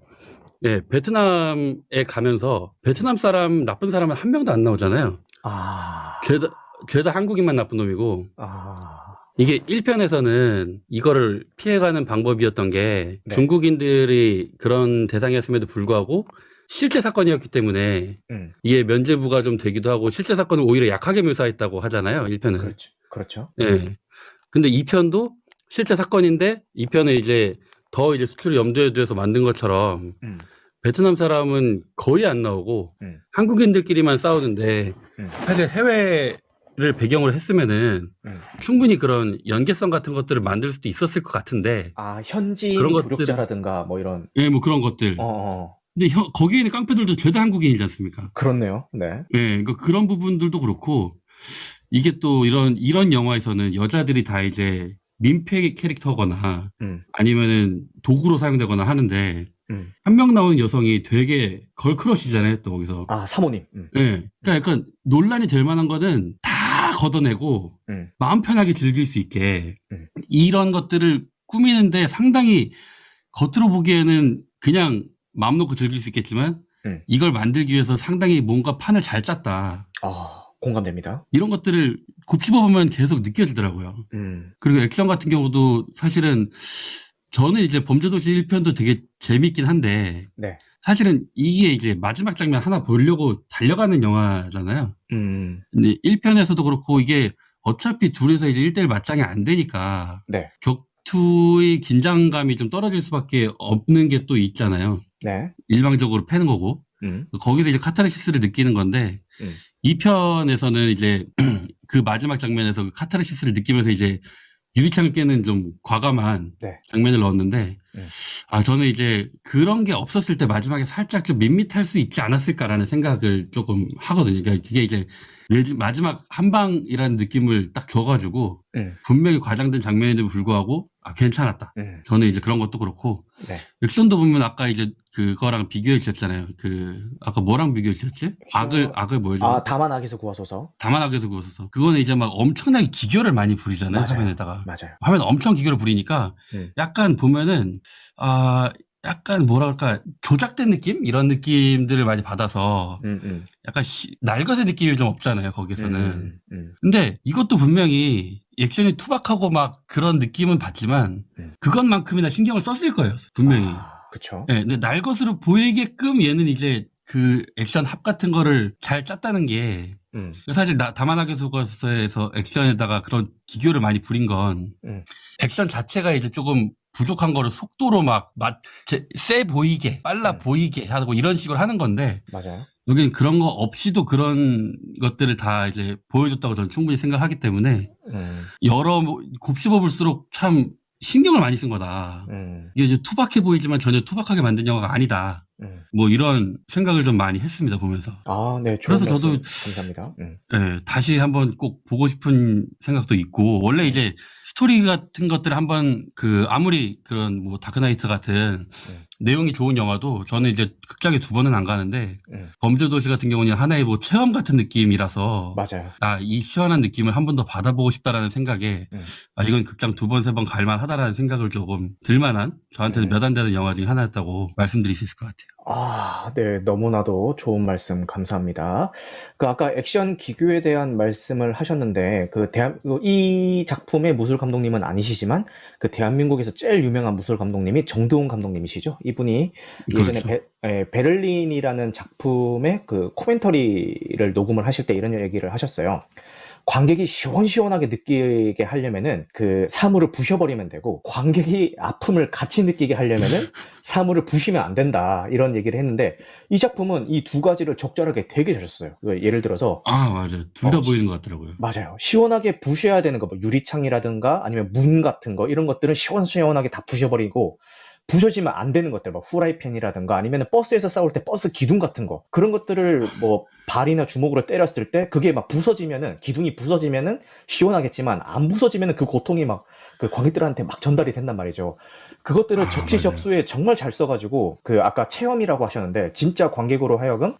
베트남에 가면서 베트남 사람 나쁜 사람은 한 명도 안 나오잖아요. 죄다 한국인만 나쁜 놈이고. 이게 1편에서는 이거를 피해가는 방법이었던 게 중국인들이 그런 대상이었음에도 불구하고 실제 사건이었기 때문에 이게 면죄부가 좀 되기도 하고 실제 사건을 오히려 약하게 묘사했다고 하잖아요. 1편은. 그렇죠. 예. 근데 2편도 실제 사건인데 2편에 이제 더 이제 수출을 염두에 두어서 만든 것처럼 베트남 사람은 거의 안 나오고 한국인들끼리만 싸우는데 사실 해외를 배경으로 했으면은 충분히 그런 연계성 같은 것들을 만들 수도 있었을 것 같은데 현지인 그런 부력자라든가 뭐 이런 뭐 그런 것들 근데 거기에 있는 깡패들도 죄다 한국인이지 않습니까? 그렇네요. 네. 그러니까 그런 부분들도 그렇고 이게 또 이런 영화에서는 여자들이 다 이제 민폐 캐릭터거나 아니면은 도구로 사용되거나 하는데 한 명 나오는 여성이 되게 걸크러시잖아요. 또 거기서 사모님. 그러니까 약간 논란이 될 만한 거는 다 걷어내고 마음 편하게 즐길 수 있게 이런 것들을 꾸미는데 상당히 겉으로 보기에는 그냥 마음 놓고 즐길 수 있겠지만 이걸 만들기 위해서 상당히 뭔가 판을 잘 짰다. 공감됩니다. 이런 것들을 곱씹어보면 계속 느껴지더라고요. 그리고 액션 같은 경우도 사실은 저는 이제 범죄도시 1편도 되게 재밌긴 한데 네. 사실은 이게 이제 마지막 장면 하나 보려고 달려가는 영화잖아요. 근데 1편에서도 그렇고 이게 어차피 둘이서 이제 1대1 맞짱이 안 되니까 네. 격투의 긴장감이 좀 떨어질 수밖에 없는 게 또 있잖아요. 네. 일방적으로 패는 거고 거기서 이제 카타르시스를 느끼는 건데 2편에서는 이제 그 마지막 장면에서 그 카타르시스를 느끼면서 이제 유리창을 깨는 좀 과감한 네. 장면을 넣었는데 저는 이제 그런 게 없었을 때 마지막에 살짝 좀 밋밋할 수 있지 않았을까라는 생각을 조금 하거든요. 그러니까 이게 이제 마지막 한 방이라는 느낌을 딱 줘가지고 분명히 과장된 장면임에도 불구하고 괜찮았다. 저는 이제 그런 것도 그렇고 네. 액션도 보면 아까 이제 그거랑 비교해 주셨잖아요. 아까 뭐랑 비교해 주셨지? 악을 뭐였죠? 다만 악에서 구하소서. 다만 악에서 구워서 그거는 이제 막 엄청나게 기교를 많이 부리잖아요. 화면에다가. 맞아요. 화면 엄청 기교를 부리니까 약간 보면은 약간 뭐랄까 조작된 느낌? 이런 느낌들을 많이 받아서 약간 날것의 느낌이 좀 없잖아요. 거기서는. 근데 이것도 분명히 액션이 투박하고 막 그런 느낌은 받지만 그것만큼이나 신경을 썼을 거예요. 분명히. 그쵸. 네, 근데 날것으로 보이게끔 얘는 이제 그 액션 합 같은 거를 잘 짰다는 게 사실 다만하게 속아서에서 액션에다가 그런 기교를 많이 부린 건 액션 자체가 이제 조금 부족한 거를 속도로 세 보이게 빨라 보이게 하고 이런 식으로 하는 건데 맞아요. 여기는 그런 거 없이도 그런 것들을 다 이제 보여줬다고 저는 충분히 생각하기 때문에 여러 곱씹어 볼수록 참 신경을 많이 쓴 거다. 이게 이제 투박해 보이지만 전혀 투박하게 만든 영화가 아니다. 뭐 이런 생각을 좀 많이 했습니다 보면서. 네. 그래서 저도 감사합니다. 네, 다시 한번 꼭 보고 싶은 생각도 있고 원래 이제 스토리 같은 것들을 한번 아무리 그런 뭐 다크나이트 같은 내용이 좋은 영화도 저는 이제 극장에 2번은 안 가는데 범죄도시 같은 경우는 하나의 뭐 체험 같은 느낌이라서 맞아요. 이 시원한 느낌을 한 번 더 받아보고 싶다라는 생각에 이건 극장 2번, 3번 갈만하다라는 생각을 조금 들만한 저한테는 몇 안 되는 영화 중에 하나였다고 말씀드릴 수 있을 것 같아요. 네. 너무나도 좋은 말씀 감사합니다. 아까 액션 기교에 대한 말씀을 하셨는데, 이 작품의 무술 감독님은 아니시지만, 대한민국에서 제일 유명한 무술 감독님이 정두훈 감독님이시죠? 이분이 예전에 그렇죠. 베를린이라는 작품의 코멘터리를 녹음을 하실 때 이런 얘기를 하셨어요. 관객이 시원시원하게 느끼게 하려면은 사물을 부셔버리면 되고 관객이 아픔을 같이 느끼게 하려면은 사물을 부시면 안 된다 이런 얘기를 했는데 이 작품은 이 두 가지를 적절하게 되게 잘했어요. 예를 들어서 맞아요. 둘 다 보이는 것 같더라고요. 맞아요. 시원하게 부셔야 되는 거 뭐 유리창이라든가 아니면 문 같은 거 이런 것들은 시원시원하게 다 부셔버리고 부서지면 안 되는 것들, 뭐 후라이팬이라든가 아니면 버스에서 싸울 때 버스 기둥 같은 거 그런 것들을 뭐 발이나 주먹으로 때렸을 때 그게 막 부서지면은 기둥이 부서지면은 시원하겠지만 안 부서지면은 그 고통이 막 관객들한테 막 전달이 된단 말이죠. 그것들을 적시적소에 정말 잘 써가지고 아까 체험이라고 하셨는데 진짜 관객으로 하여금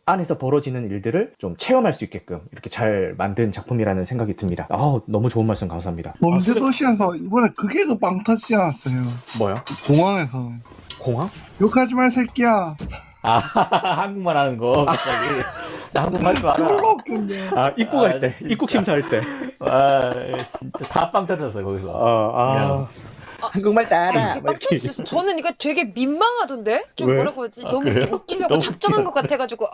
안에서 벌어지는 일들을 좀 체험할 수 있게끔 이렇게 잘 만든 작품이라는 생각이 듭니다. 너무 좋은 말씀 감사합니다. 범죄도시에서 이번에 그게 빵 터지지 않았어요? 뭐요? 공항에서. 공항? 욕하지 마 새끼야. 한국말 하는 거 갑자기. 나 한국말 줄 알아. 졸라 웃긴데. 입국 갈 때, 진짜. 입국 심사할 때. 진짜 다 빵 터졌어요 거기서. 한국말 따라. 이게 빡쳐주셨어. 저는 이거 되게 민망하던데? 좀 왜? 뭐라고 하지? 너무 그래요? 이렇게 웃기려고 너무 작정한 것 같아가지고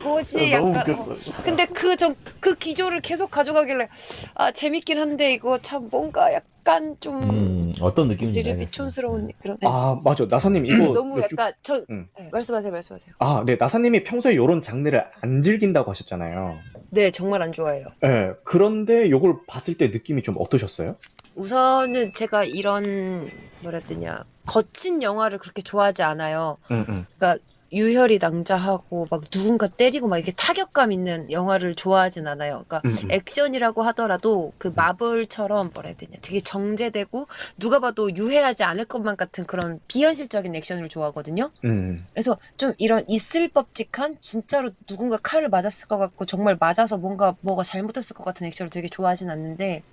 뭐지? 너무 약간 웃겼어. 근데 그 기조를 계속 가져가길래 재밌긴 한데 이거 참 뭔가 약간 좀 어떤 느낌인지 되게 알겠어요. 비촌스러운 그런 맞아. 나사님 이거 너무 약간 응. 네, 말씀하세요. 네. 나사님이 평소에 이런 장르를 안 즐긴다고 하셨잖아요. 네, 정말 안 좋아해요. 네. 그런데 이걸 봤을 때 느낌이 좀 어떠셨어요? 우선은 제가 이런 뭐라 해야 되냐 거친 영화를 그렇게 좋아하지 않아요. 그러니까 유혈이 낭자하고 막 누군가 때리고 막 이렇게 타격감 있는 영화를 좋아하진 않아요. 그러니까 액션이라고 하더라도 마블처럼 뭐라 해야 되냐 되게 정제되고 누가 봐도 유해하지 않을 것만 같은 그런 비현실적인 액션을 좋아하거든요. 그래서 좀 이런 있을 법직한 진짜로 누군가 칼을 맞았을 것 같고 정말 맞아서 뭐가 잘못했을 것 같은 액션을 되게 좋아하진 않는데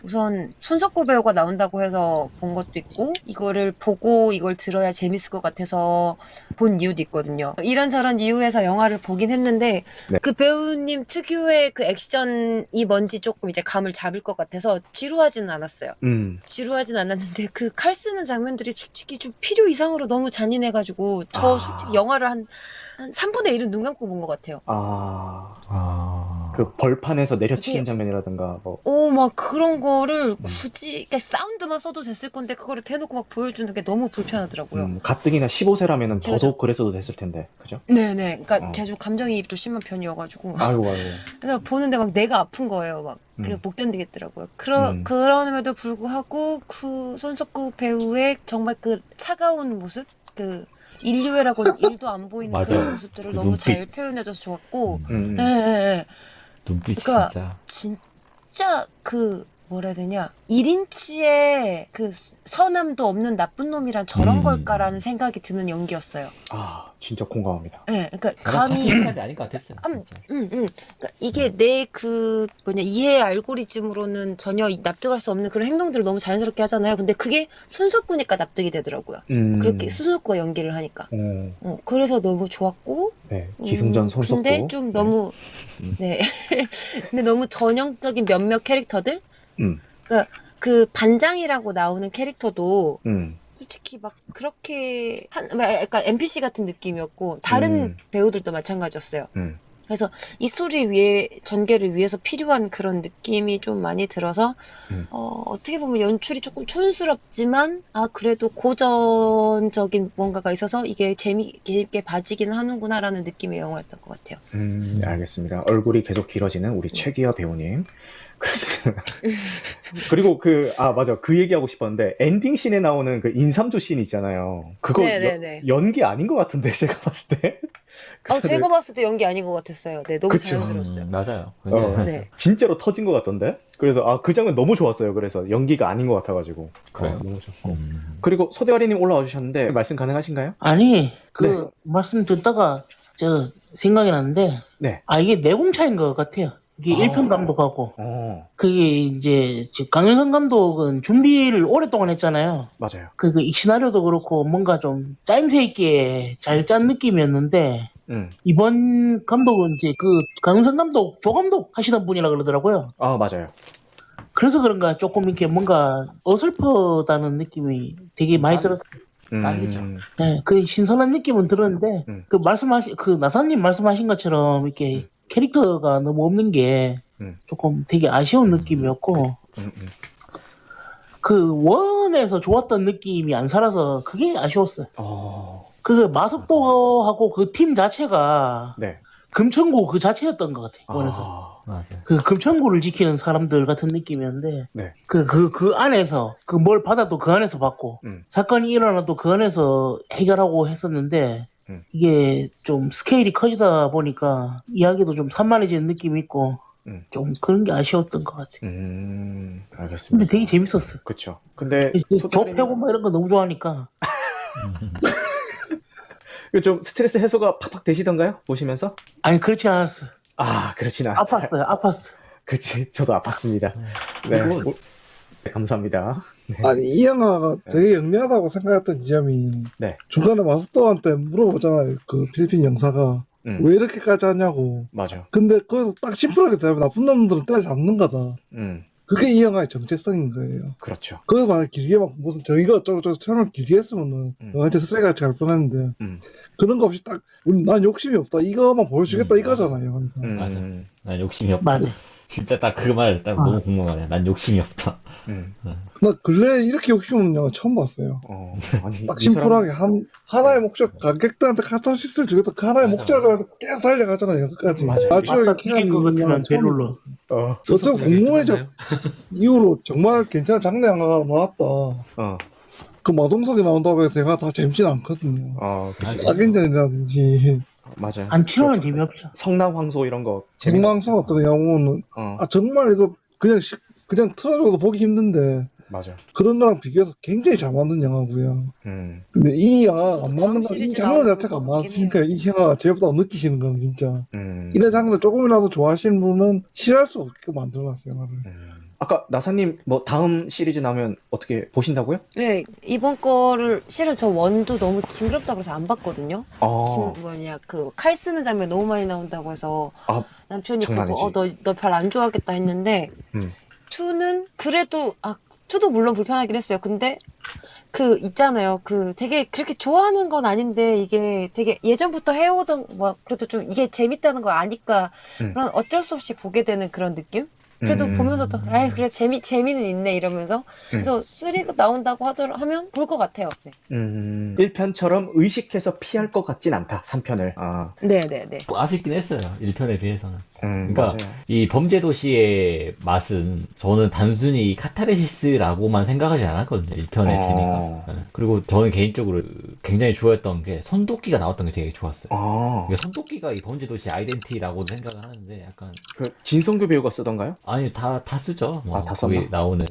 우선 손석구 배우가 나온다고 해서 본 것도 있고 이거를 보고 이걸 들어야 재밌을 것 같아서 본 이유도 있고요. 배우거든요. 이런저런 이유에서 영화를 보긴 했는데 네. 그 배우님 특유의 그 액션이 뭔지 조금 이제 감을 잡을 것 같아서 지루하지는 않았어요. 지루하진 않았는데 그 칼 쓰는 장면들이 솔직히 좀 필요 이상으로 너무 잔인해가지고 저 솔직히 영화를 한 3분의 1은 눈 감고 본 것 같아요. 그 벌판에서 내려치는 이게- 장면이라든가 뭐. 막 그런 거를 굳이, 그러니까 사운드만 써도 됐을 건데, 그거를 대놓고 막 보여주는 게 너무 불편하더라고요. 가뜩이나 15세라면 제가 더더욱 그랬어도 됐을 텐데, 그죠? 네네. 그러니까 제가 좀 감정이입도 심한 편이어가지고. 아이고. 그래서 보는데 막 내가 아픈 거예요. 막. 그게 못 견디겠더라고요. 그럼에도 불구하고 그 손석구 배우의 정말 그 차가운 모습? 그 인류애라고는 1도 안 보이는 맞아요. 그런 모습들을 그 너무 눈빛. 잘 표현해줘서 좋았고. 음. 예. 눈빛이 그러니까 진짜. 진짜 그 뭐라 해야 되냐 1인치의 그 선함도 없는 나쁜 놈이란 저런 걸까라는 생각이 드는 연기였어요. 진짜 공감합니다. 네, 그러니까 감히 감이 아닌 것 같았어요. 진짜. 그러니까 이게 내 그 이해 알고리즘으로는 전혀 납득할 수 없는 그런 행동들을 너무 자연스럽게 하잖아요. 근데 그게 손석구니까 납득이 되더라고요. 그렇게 손석구가 연기를 하니까. 그래서 너무 좋았고. 네, 기승전 손석구. 근데 좀 너무 네. 근데 너무 전형적인 몇몇 캐릭터들. 그러니까 그 반장이라고 나오는 캐릭터도 솔직히 막 그렇게 약간 NPC 같은 느낌이었고 다른 배우들도 마찬가지였어요. 그래서 이 스토리 위에 전개를 위해서 필요한 그런 느낌이 좀 많이 들어서 어떻게 보면 연출이 조금 촌스럽지만 그래도 고전적인 뭔가가 있어서 이게 재미있게 봐지긴 하는구나라는 느낌의 영화였던 것 같아요. 알겠습니다. 얼굴이 계속 길어지는 우리 최기화 배우님. 그리고 맞아. 그 얘기하고 싶었는데, 엔딩 씬에 나오는 그 인삼주 씬 있잖아요. 그거 네네네. 연기 아닌 것 같은데, 제가 봤을 때. 제가 봤을 때 연기 아닌 것 같았어요. 네, 너무 그쵸. 자연스러웠어요. 맞아요. 네. 진짜로 터진 것 같던데? 그래서, 그 장면 너무 좋았어요. 그래서 연기가 아닌 것 같아가지고. 그래요? 너무 좋고. 그리고 소대가리님 올라와 주셨는데, 말씀 가능하신가요? 아니, 말씀 듣다가 저 생각이 났는데, 네. 이게 내공차인 것 같아요. 이게 1편 감독하고. 그게 이제 강윤성 감독은 준비를 오랫동안 했잖아요. 맞아요. 그 시나리오도 그렇고 뭔가 좀 짜임새 있게 잘 짠 느낌이었는데, 이번 감독은 이제 그 강윤성 감독, 조감독 하시던 분이라 그러더라고요. 맞아요. 그래서 그런가 조금 이렇게 뭔가 어설프다는 느낌이 되게 많이 들었어요. 딱이죠. 네, 그 신선한 느낌은 들었는데, 그 나사님 말씀하신 것처럼 이렇게 캐릭터가 너무 없는 게 조금 되게 아쉬운 느낌이었고, 그 원에서 좋았던 느낌이 안 살아서 그게 아쉬웠어요. 그 마석도하고 그 팀 자체가 네. 금천구 그 자체였던 것 같아요. 원에서. 맞아요. 그 금천구를 지키는 사람들 같은 느낌이었는데, 네. 그 안에서, 뭘 받아도 그 안에서 받고, 사건이 일어나도 그 안에서 해결하고 했었는데, 이게 좀 스케일이 커지다 보니까 이야기도 좀 산만해지는 느낌이 있고, 좀 그런 게 아쉬웠던 것 같아요. 알겠습니다. 근데 되게 재밌었어요. 그쵸. 근데, 조패고 뭐 이런 거 너무 좋아하니까. 좀 스트레스 해소가 팍팍 되시던가요? 보시면서? 아니, 그렇지 않았어요. 그렇진 않아요. 아팠어요. 그치. 저도 아팠습니다. 네. 네, 감사합니다. 네. 아니 이 영화가 되게 영리하다고 생각했던 지점이 네. 중간에 마스터한테 물어보잖아요. 그 필리핀 영사가 왜 이렇게까지 하냐고. 맞아. 근데 거기서 딱 심플하게 대답해. 나쁜 놈들은 때려잡는 거다. 그게 이 영화의 정체성인 거예요. 그렇죠. 거기서 만약 길게 막 무슨 저희가 어쩌고저쩌고 처럼 길게 했으면은 영화한테 쓰레기같이 갈 뻔했는데 그런 거 없이 딱 난 욕심이 없다 이거만 보여주겠다 이거잖아요. 그래서. 맞아. 난 욕심이 없다. 맞아. 진짜 딱 그 말 딱 너무 궁금하네. 난 욕심이 없다. 나 근래 이렇게 욕심 없는 영화 처음 봤어요. 아니, 딱 심플하게 하나의 목적, 관객들한테 카타르시스를 주겠다. 그 하나의 맞아, 목적을 가지고 계속 달려가잖아요. 끝까지. 맞아. 맞다, 뒤질 것 같으면 배롤러. 어쩌고 공모해적 이후로 정말 괜찮은 장르 영화가 나왔다. 그 마동석이 나온다고 해서 영화 다 재밌진 않거든요. 그치. 악인전이라든지 맞아요. 안 치료는 재미없죠. 성남황소 이런 거. 정망성 같은 영화는 정말 이거 그냥 틀어줘도 보기 힘든데 맞아. 그런 거랑 비교해서 굉장히 잘 만든 영화고요. 근데 이 영화가 안 맞는 건 이 장르 자체가 안 맞으니까 이 영화가 재밌다고 느끼시는 건 진짜 이런 장르 조금이라도 좋아하시는 분은 싫어할 수 없게 만들어놨어요 영화를. 아까 나사님 뭐 다음 시리즈 나오면 어떻게 보신다고요? 네, 이번 거를 실은 저 원도 너무 징그럽다 그래서 안 봤거든요. 그 칼 쓰는 장면 너무 많이 나온다고 해서 남편이 보고 너 별 안 좋아하겠다 했는데 2는 그래도 2도 물론 불편하긴 했어요. 근데 그 있잖아요. 그 되게 그렇게 좋아하는 건 아닌데 이게 되게 예전부터 해오던 뭐 그래도 좀 이게 재밌다는 걸 아니까 그런 어쩔 수 없이 보게 되는 그런 느낌? 그래도 보면서도 그래 재미는 있네 이러면서 그래서 3가 나온다고 하면 볼 것 같아요. 네. 1편처럼 의식해서 피할 것 같진 않다. 3편을. 네네네. 뭐 아쉽긴 했어요. 1편에 비해서는. 그러니까 맞아요. 이 범죄도시의 맛은 저는 단순히 카타르시스라고만 생각하지 않았거든요. 1편의 재미가. 그리고 저는 개인적으로 굉장히 좋아했던 게 손도끼가 나왔던 게 되게 좋았어요. 그러니까 손도끼가 이 범죄도시 아이덴티라고 생각을 하는데 약간 그 진성규 배우가 쓰던가요? 아니 다 쓰죠. 뭐 다 거기 썼나? 나오는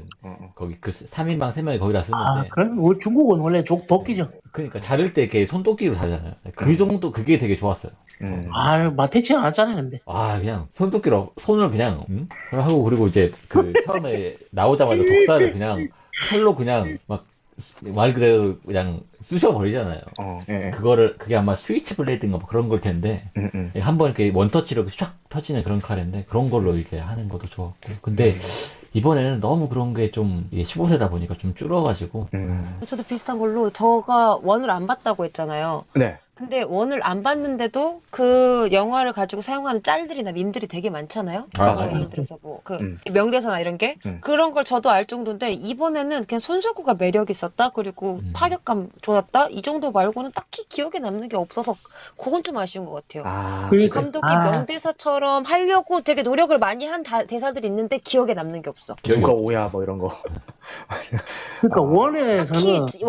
거기 그 3인방 3명이 거기 다 쓰는데 그럼 우리 중국은 원래 도끼죠. 그러니까 자를 때 이렇게 손도끼로 자잖아요. 그 정도 그게 되게 좋았어요. 마테치 안 왔잖아요, 근데. 그냥 손도끼로 손을 그냥 하고 그리고 이제 그 처음에 나오자마자 독사를 그냥 칼로 그냥 막 말 그대로 그냥 쑤셔버리잖아요. 그게 아마 스위치 블레이드인가 뭐 그런 걸 텐데 한번 이렇게 원터치로 샥 터지는 그런 칼인데 그런 걸로 이렇게 하는 것도 좋았고 근데 이번에는 너무 그런 게 좀 15세다 보니까 좀 줄어가지고 저도 비슷한 걸로 저가 원을 안 봤다고 했잖아요. 네. 근데 원을 안 봤는데도 그 영화를 가지고 사용하는 짤들이나 밈들이 되게 많잖아요. 맞아요. 예를 들어서 뭐 그 명대사나 이런 게 그런 걸 저도 알 정도인데 이번에는 그냥 손석구가 매력 있었다 그리고 타격감 좋았다 이 정도 말고는 딱히 기억에 남는 게 없어서 그건 좀 아쉬운 것 같아요. 그러니까. 감독이 명대사처럼 하려고 되게 노력을 많이 한 대사들이 있는데 기억에 남는 게 없어. 누가 오야 뭐 이런 거. 그러니까 원에서는 딱히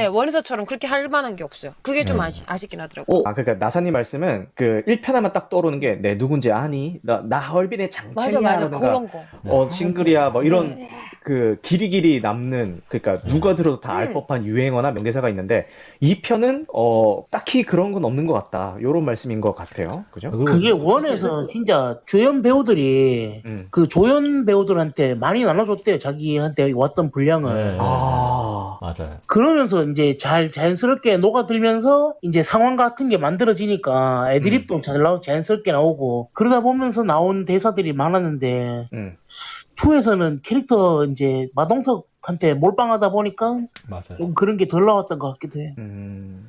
원에서처럼 그렇게 할 만한 게 없어요. 그게 좀 아쉽긴 하더라고요. 그러니까 나사님 말씀은 그 1편 하면 딱 떠오르는 게 내 누군지 아니? 나 헐빈의 장첸이야. 맞아 그런 거. 싱글이야 뭐 이런 그 길이길이 남는 그러니까 누가 들어도 다 알 법한 유행어나 명대사가 있는데 2편은 딱히 그런 건 없는 것 같다. 요런 말씀인 것 같아요. 그죠? 그게 원에서 진짜 조연 배우들이 그 조연 배우들한테 많이 나눠줬대요. 자기한테 왔던 분량을. 맞아요. 그러면서 이제 자연스럽게 녹아들면서 이제 상황 같은 게 만들어지니까 애드립도 잘 나오고 자연스럽게 나오고 그러다 보면서 나온 대사들이 많았는데 2에서는 캐릭터 이제 마동석한테 몰빵하다 보니까 맞아요. 좀 그런 게 덜 나왔던 것 같기도 해요.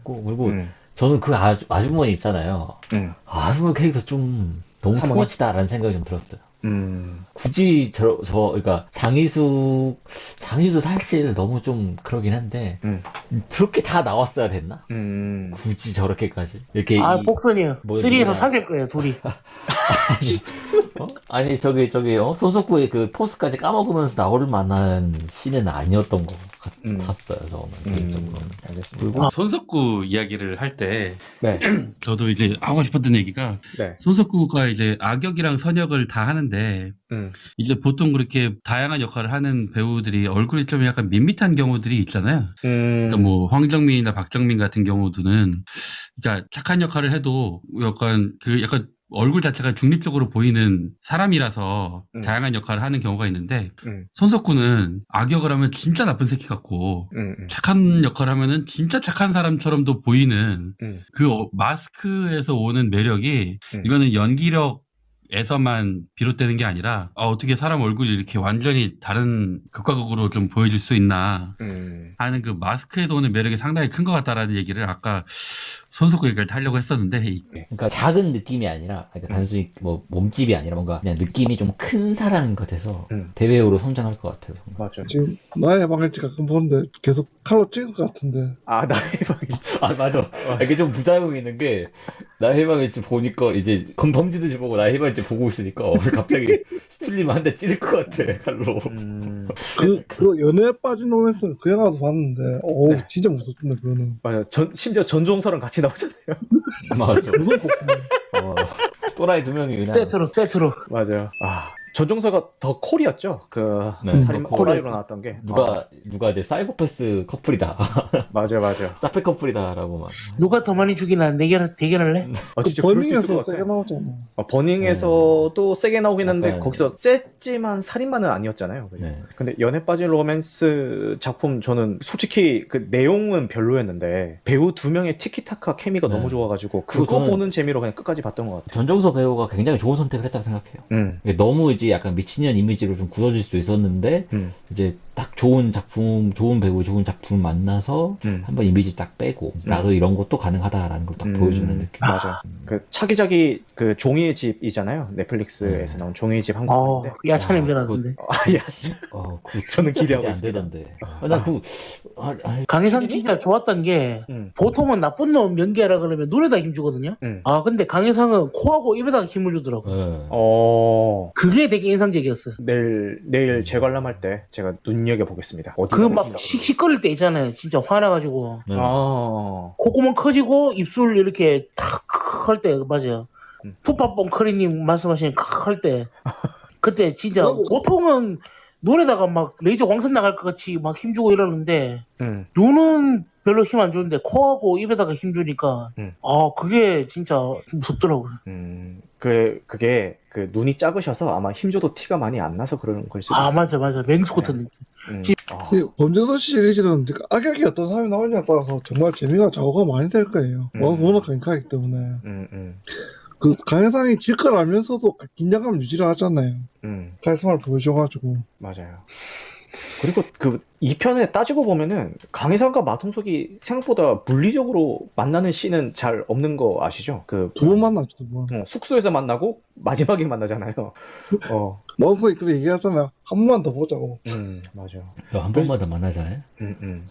그리고 저는 그 아주머니 있잖아요. 아주머니 캐릭터 좀 너무 투머치다라는 생각이 좀 들었어요. 굳이 그러니까 장희수도 사실 너무 좀 그러긴 한데 저렇게 다 나왔어야 됐나? 굳이 저렇게까지 이렇게 복선이요. 3에서 사귈 거예요, 둘이. 아니 저기 손석구의 그 포스까지 까먹으면서 나올 만한 씬은 아니었던 것 같았어요. 저는 개인적으로. 알겠습니다. 손석구 이야기를 할 때 네. 저도 이제 하고 싶었던 얘기가 손석구가 이제 악역이랑 선역을 다 하는데 이제 보통 그렇게 다양한 역할을 하는 배우들이 얼굴이 좀 약간 밋밋한 경우들이 있잖아요. 그러니까 뭐 황정민이나 박정민 같은 경우들은 진짜 착한 역할을 해도 약간 얼굴 자체가 중립적으로 보이는 사람이라서 다양한 역할을 하는 경우가 있는데 손석구는 악역을 하면 진짜 나쁜 새끼 같고 착한 역할을 하면은 진짜 착한 사람처럼도 보이는 그 마스크에서 오는 매력이 이거는 연기력에서만 비롯되는 게 아니라 어떻게 사람 얼굴이 이렇게 완전히 다른 극과 극으로 좀 보여줄 수 있나 하는 그 마스크에서 오는 매력이 상당히 큰 것 같다라는 얘기를 아까 손석구 얘기를 하려고 했었는데 그러니까 작은 느낌이 아니라 그러니까 단순히 뭐 몸집이 아니라 뭔가 그냥 느낌이 좀 큰 사람인 것 같아서 대배우로 성장할 것 같아요. 맞아요. 지금 나의 방일지 가끔 보는데 계속 칼로 찍을 것 같은데. 나의 방일지. 맞아. 이게 좀 부작용이 있는 게 나의 방일지 보니까 이제 범죄도시 보고 나의 방일지 보고 있으니까 갑자기 스툴리면 한 대 찌를 것 같아 칼로. 그 연애에 빠진 로맨스 그 영화도 봤는데 진짜 무섭던데 그거는. 맞아요. 심지어 전종서랑 같이 나오잖아요. 맞아. 무섭고. 또라이 2명이 그냥 세트로. 맞아요. 전종서가 더 콜이었죠. 그 네, 살인 더 콜. 호라이로 나왔던 게 누가 이제 사이코패스 커플이다. 맞아. 사페 커플이다라고 막. 누가 더 많이 죽이나 대결할래? 진짜 그럴 수 있을 것 버닝에서 같아. 세게 나오잖아. 버닝에서도 세게 나오긴 했는데 약간- 거기서 셌지만 살인마는 아니었잖아요. 그죠? 네. 근데 연애 빠진 로맨스 작품 저는 솔직히 그 내용은 별로였는데 배우 두 명의 티키타카 케미가 네. 너무 좋아가지고 그거 저는- 보는 재미로 그냥 끝까지 봤던 것 같아요. 전종서 배우가 굉장히 좋은 선택을 했다고 생각해요. 이게 너무 이제 약간 미친년 이미지로 좀 굳어질 수도 있었는데 이제 딱 좋은 작품, 좋은 배우, 좋은 작품 만나서 한번 이미지 딱 빼고 나도 이런 것도 가능하다라는 걸 딱 보여주는 느낌. 맞아. 그 차기작이 그 종이의 집이잖아요. 넷플릭스에서 나온 종이의 집 한국인데. 야차 냄새 아, 나던데. 저는 기대하고 안 있습니다. 되던데. 난 강혜상 진짜 좋았던 게 보통은 나쁜 놈 연기하라 그러면 눈에다 힘주거든요. 아 근데 강혜상은 코하고 입에다가 힘을 주더라고. 그게 되게 인상적이었어. 내일 재관람할 때 제가 눈여겨 보겠습니다. 그 막 씩씩거릴 때 있잖아요. 진짜 화나가지고 콧구멍 커지고 입술 이렇게 탁 할 때 맞아요. 푸파뽕 커리님 말씀하신 할 때 그때 진짜 보통은 눈에다가 막 레이저 광선 나갈 것 같이 막 힘주고 이러는데 눈은 별로 힘 안 주는데 코하고 입에다가 힘 주니까 아 그게 진짜 무섭더라고요. 그게 그 눈이 작으셔서 아마 힘줘도 티가 많이 안 나서 그런 걸 수도 아 있어요. 맞아 맹수 같은 느낌. 범죄도시 시리즈는 악역이 어떤 사람이 나오냐에 따라서 정말 재미가 좌우가 많이 될 거예요. 워낙 강력하기 때문에. 그 강혜상이 질 걸 알면서도 긴장감을 유지를 하잖아요. 카리스마를 보여줘가지고. 맞아요. 그리고 그 2편에 따지고 보면은 강혜상과 마동석이 생각보다 물리적으로 만나는 씬은 잘 없는 거 아시죠? 그 두 번 만났죠, 두 번. 숙소에서 만나고 마지막에 만나잖아요. 마동석이 그래 얘기하잖아요. 한 번만 더 보자고. 맞아. 한 번만 더 만나자.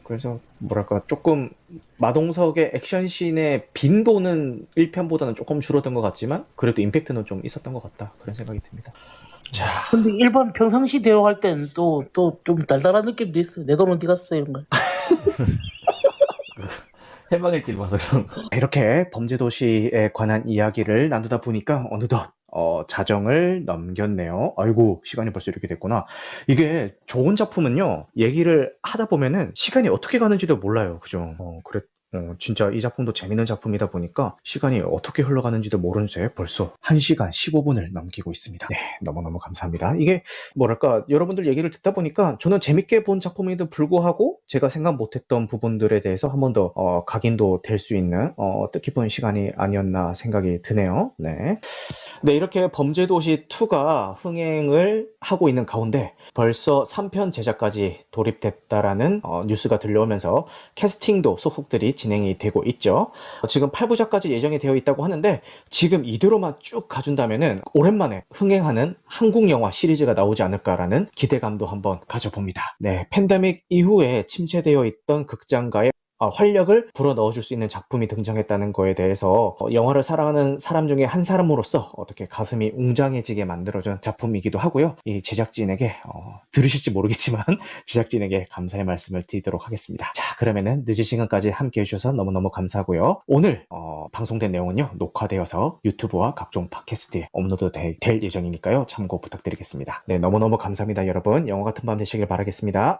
그래서 뭐랄까 조금 마동석의 액션씬의 빈도는 1편보다는 조금 줄어든 것 같지만 그래도 임팩트는 좀 있었던 것 같다. 그런 생각이 듭니다. 자, 근데 일반 평상시 대화할 땐 또 좀 달달한 느낌도 있어요. 내 돈 어디 갔어 이런 거. 해방일지를 봐서 그런 거. 이렇게 범죄도시에 관한 이야기를 나누다 보니까 어느덧 자정을 넘겼네요. 아이고, 시간이 벌써 이렇게 됐구나. 이게 좋은 작품은요, 얘기를 하다 보면은 시간이 어떻게 가는지도 몰라요. 그죠? 진짜 이 작품도 재밌는 작품이다 보니까 시간이 어떻게 흘러가는지도 모른 채 벌써 1시간 15분을 넘기고 있습니다. 네, 너무너무 감사합니다. 이게 뭐랄까, 여러분들 얘기를 듣다 보니까 저는 재밌게 본 작품에도 불구하고 제가 생각 못했던 부분들에 대해서 한 번 더 각인도 될 수 있는 뜻깊은 시간이 아니었나 생각이 드네요. 네, 이렇게 범죄도시2가 흥행을 하고 있는 가운데 벌써 3편 제작까지 돌입됐다라는 뉴스가 들려오면서 캐스팅도 소폭들이 진행이 되고 있죠. 지금 8부작까지 예정이 되어 있다고 하는데 지금 이대로만 쭉 가준다면은 오랜만에 흥행하는 한국 영화 시리즈가 나오지 않을까라는 기대감도 한번 가져봅니다. 네, 팬데믹 이후에 침체되어 있던 극장가의 활력을 불어넣어줄 수 있는 작품이 등장했다는 거에 대해서 영화를 사랑하는 사람 중에 한 사람으로서 어떻게 가슴이 웅장해지게 만들어준 작품이기도 하고요. 이 제작진에게 들으실지 모르겠지만 제작진에게 감사의 말씀을 드리도록 하겠습니다. 자, 그러면은 늦은 시간까지 함께 해주셔서 너무너무 감사하고요. 오늘 방송된 내용은요, 녹화되어서 유튜브와 각종 팟캐스트에 업로드 될 예정이니까요, 참고 부탁드리겠습니다. 네, 너무너무 감사합니다, 여러분. 영화 같은 밤 되시길 바라겠습니다.